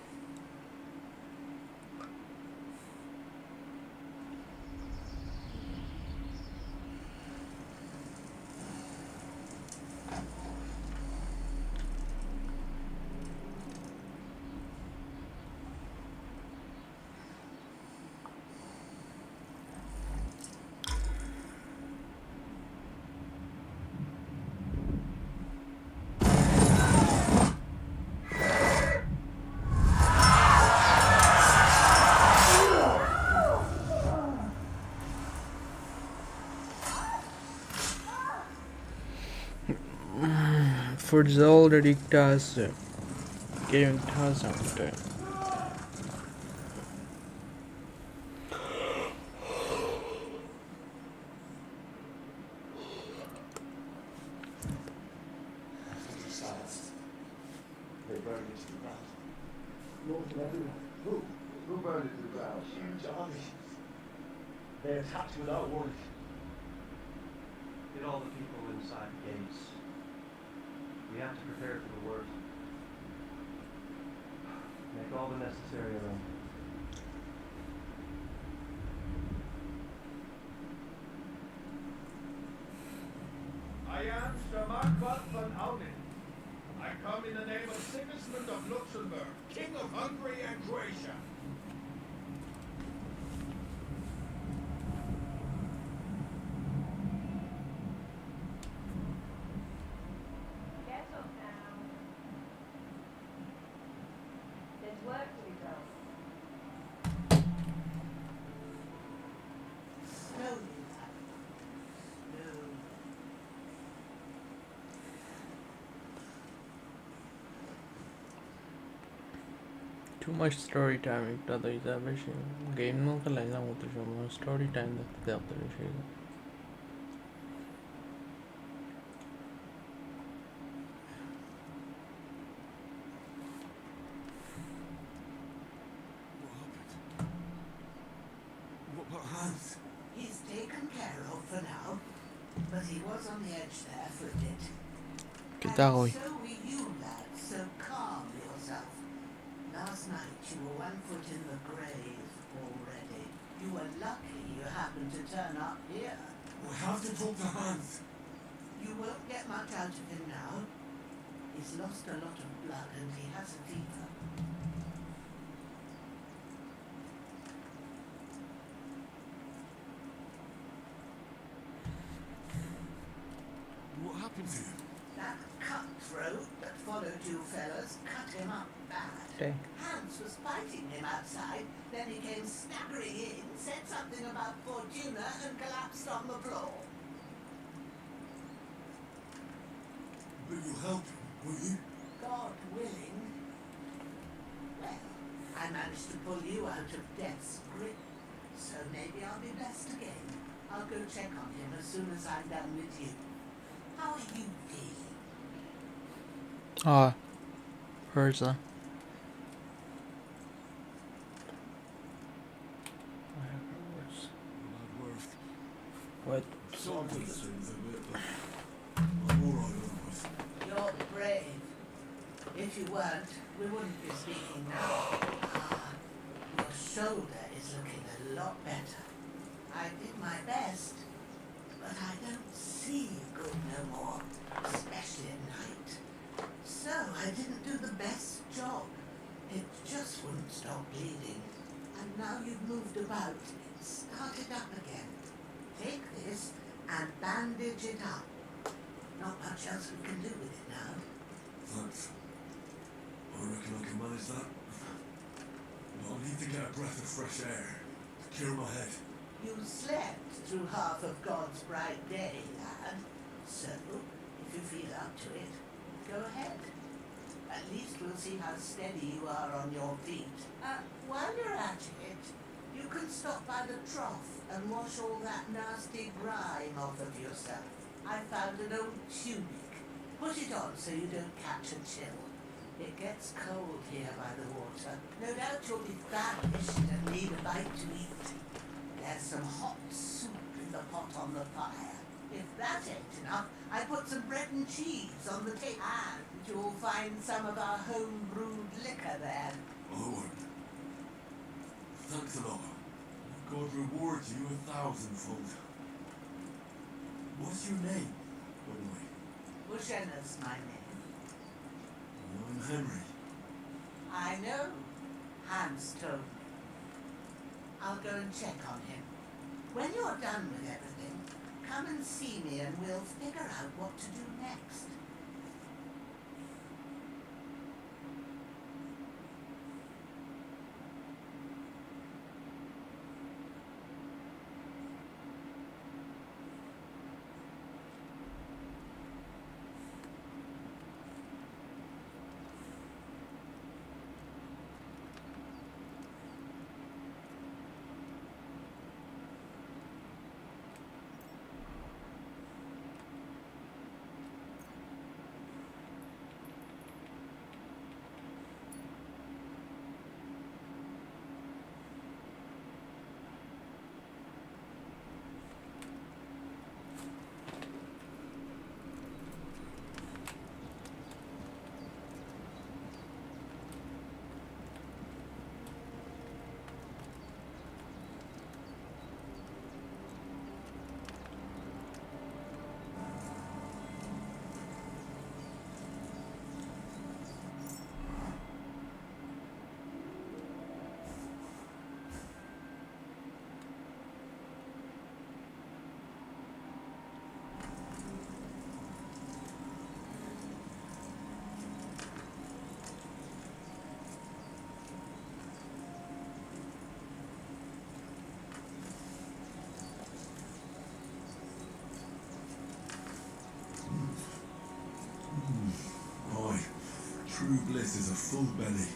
Forza already does getting tarzandı. They burned it to the ground. North everywhere. Who? Who burned it to the ground? Huge army. They attacked without warning. Get all the people inside the gates. We have to prepare for the worst. Make all the necessary arrangements. I am Sir Marquardt von Aunin. I come in the name of Sigismund of Luxembourg, King of Hungary and Croatia. Get up now. There's work to be done. Slowly, lad. Slowly. Too much story time একটা তো এটা বেশি game no খেলাই না মতো সময় story time দেখতে দেখতে বেশি What Hans? He's taken care of for now, but he was on the edge there for a bit. Kitahoy. And so were you, lad, so calm yourself. Last night you were 1 foot in the grave already. You were lucky you happened to turn up here. We have to talk to Hans. You won't get much out of him now. He's lost a lot of blood and he has a fever. What happened to him? That cutthroat that followed you fellas cut him up bad. Okay. Hans was fighting him outside, then he came staggering in, said something about Fortuna and collapsed on the floor. But you helped him, will you? God willing. Well, I managed to pull you out of death's grip, so maybe I'll be blessed again. I'll go check on him as soon as I'm done with you. How are you feeling? Ah, Forza. What? Sorry for the sins a bit, but I'm alright otherwise. You're brave. If you weren't, we wouldn't be speaking now. Ah, your shoulder is looking a lot better. I did my best, but I don't see good no more, especially at night. So I didn't do the best job. It just wouldn't stop bleeding. And now you've moved about, it's started up again. Take this and bandage it up. Not much else we can do with it now. Thanks. I reckon I can manage that. But I'll need to get a breath of fresh air to clear my head. You slept through half of God's bright day, lad. So, if you feel up to it, go ahead. At least we'll see how steady you are on your feet. While you're at it, you can stop by the trough and wash all that nasty grime off of yourself. I found an old tunic. Put it on so you don't catch a chill. It gets cold here by the water. No doubt you'll be famished and need a bite to eat. There's some hot soup in the pot on the fire. If that ain't enough, I put some bread and cheese on the table. And you'll find some of our home-brewed liquor there. I won't. Thanks a lot. God reward you 1,000-fold. What's your name, by the way? Bushenna's my name. I'm Henry. I know. Hans told me. I'll go and check on him. When you're done with everything, come and see me and we'll figure out what to do next. True bliss is a full belly.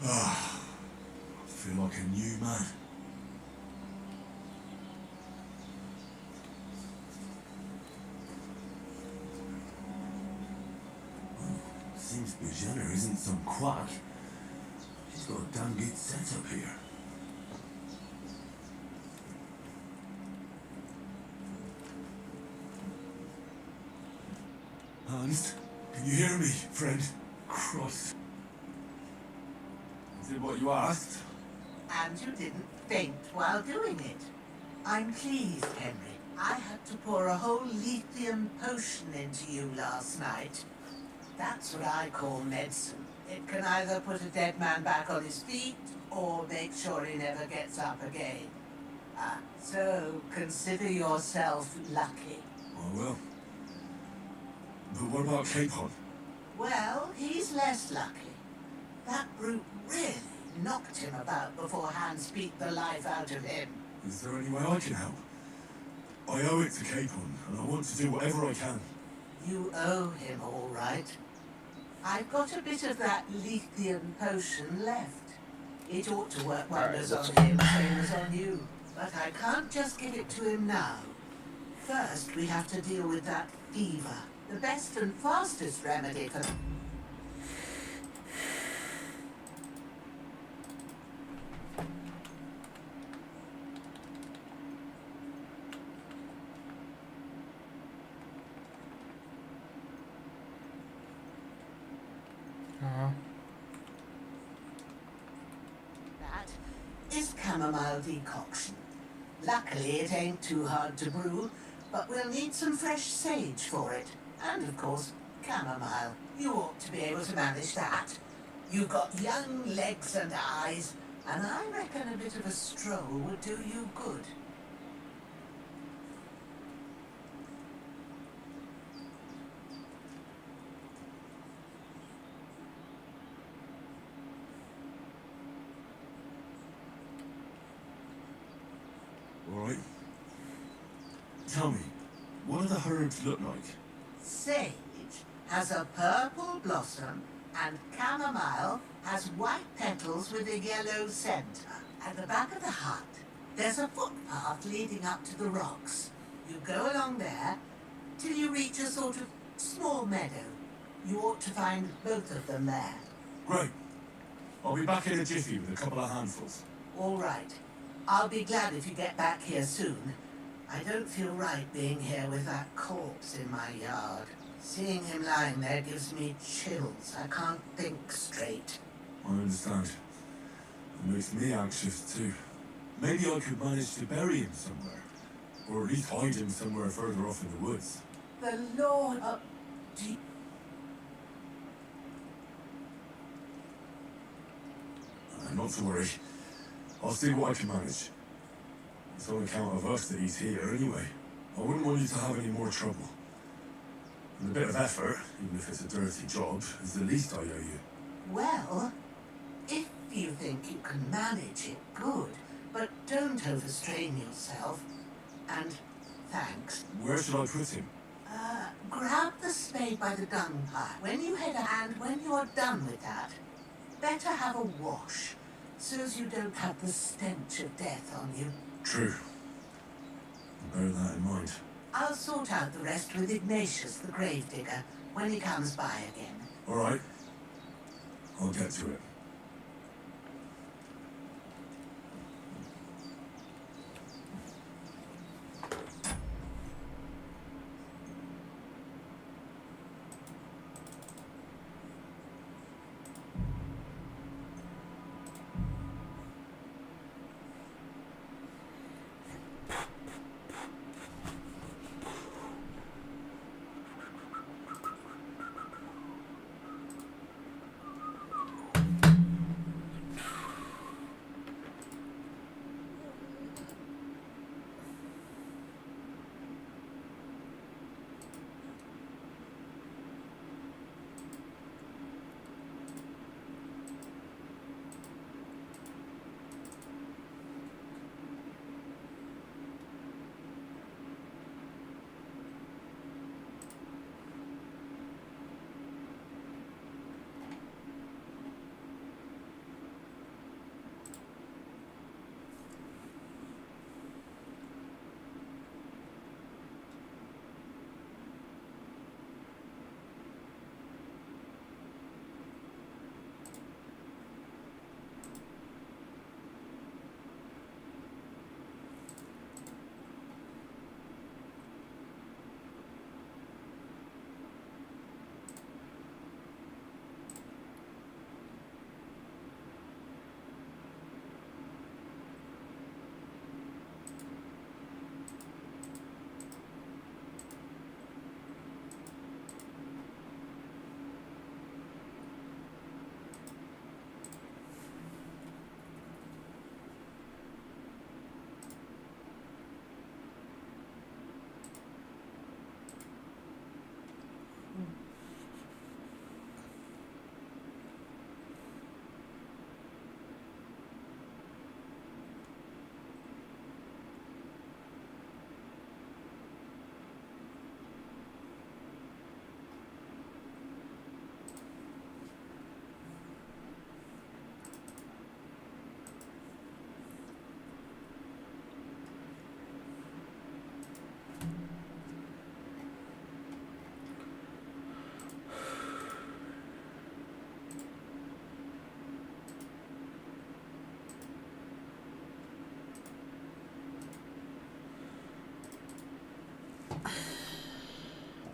Ah, I feel like a new man. Seems Bajana isn't some quack. She's got a damn good setup here. Hans, can you hear me, friend? Christ. Is it what you asked? And you didn't faint while doing it. I'm pleased, Henry. I had to pour a whole lithium potion into you last night. That's what I call medicine. It can either put a dead man back on his feet, or make sure he never gets up again. So consider yourself lucky. Oh well. But what about Capon? Well, he's less lucky. That brute really knocked him about before Hans beat the life out of him. Is there any way I can help? I owe it to Capon, and I want to do whatever I can. You owe him, all right. I've got a bit of that lithium potion left. It ought to work wonders on him, same as on you. But I can't just give it to him now. First, we have to deal with that fever. The best and fastest remedy for... That is chamomile decoction. Luckily, it ain't too hard to brew, but we'll need some fresh sage for it. And, of course, chamomile. You ought to be able to manage that. You've got young legs and eyes, and I reckon a bit of a stroll would do you good. All right. Tell me, what do the herbs look like? Sage has a purple blossom, and chamomile has white petals with a yellow center. At the back of the hut, there's a footpath leading up to the rocks. You go along there till you reach a sort of small meadow. You ought to find both of them there. Great. I'll be back in a jiffy with a couple of handfuls. All right. I'll be glad if you get back here soon. I don't feel right being here with that corpse in my yard. Seeing him lying there gives me chills. I can't think straight. I understand. It makes me anxious too. Maybe I could manage to bury him somewhere. Or at least hide him somewhere further off in the woods. The Lord of... Not to worry. I'll see what I can manage. It's on account of us that he's here anyway. I wouldn't want you to have any more trouble. And a bit of effort, even if it's a dirty job, is the least I owe you. Well, if you think you can manage it, good. But don't overstrain yourself. And thanks. Where should I put him? Grab the spade by the dung pile. When you head out, and when you're done with that, better have a wash, so as you don't have the stench of death on you. True. I'll bear that in mind. I'll sort out the rest with Ignatius, the gravedigger, when he comes by again. All right. I'll get to it.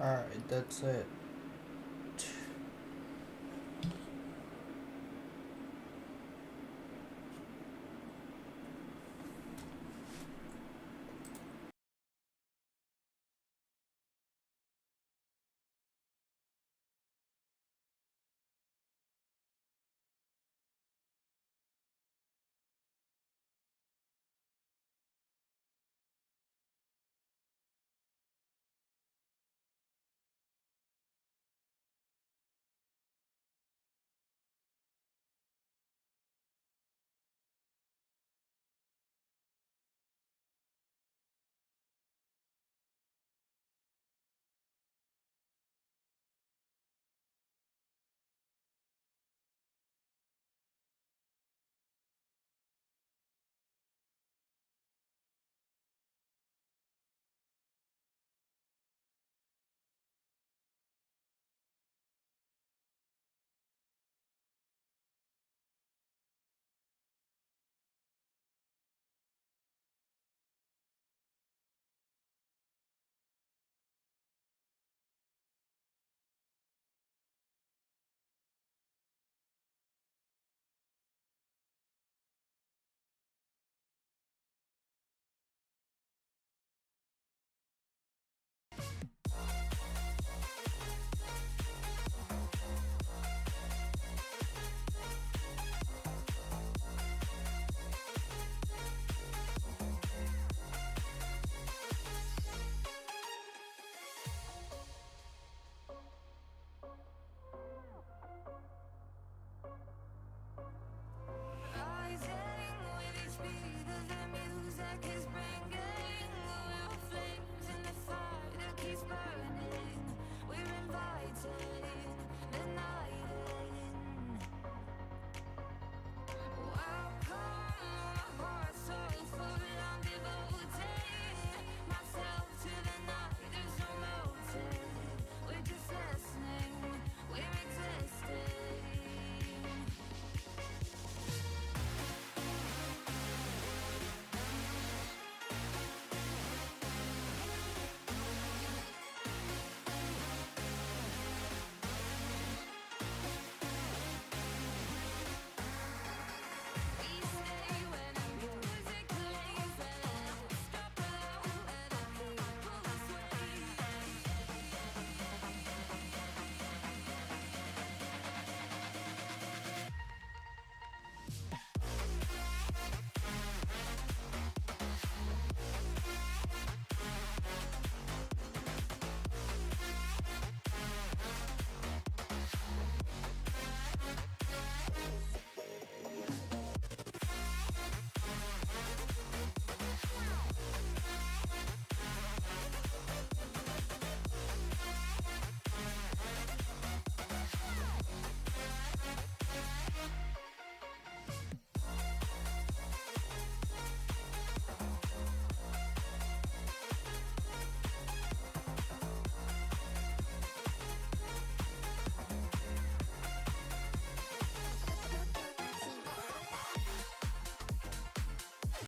Alright, that's it.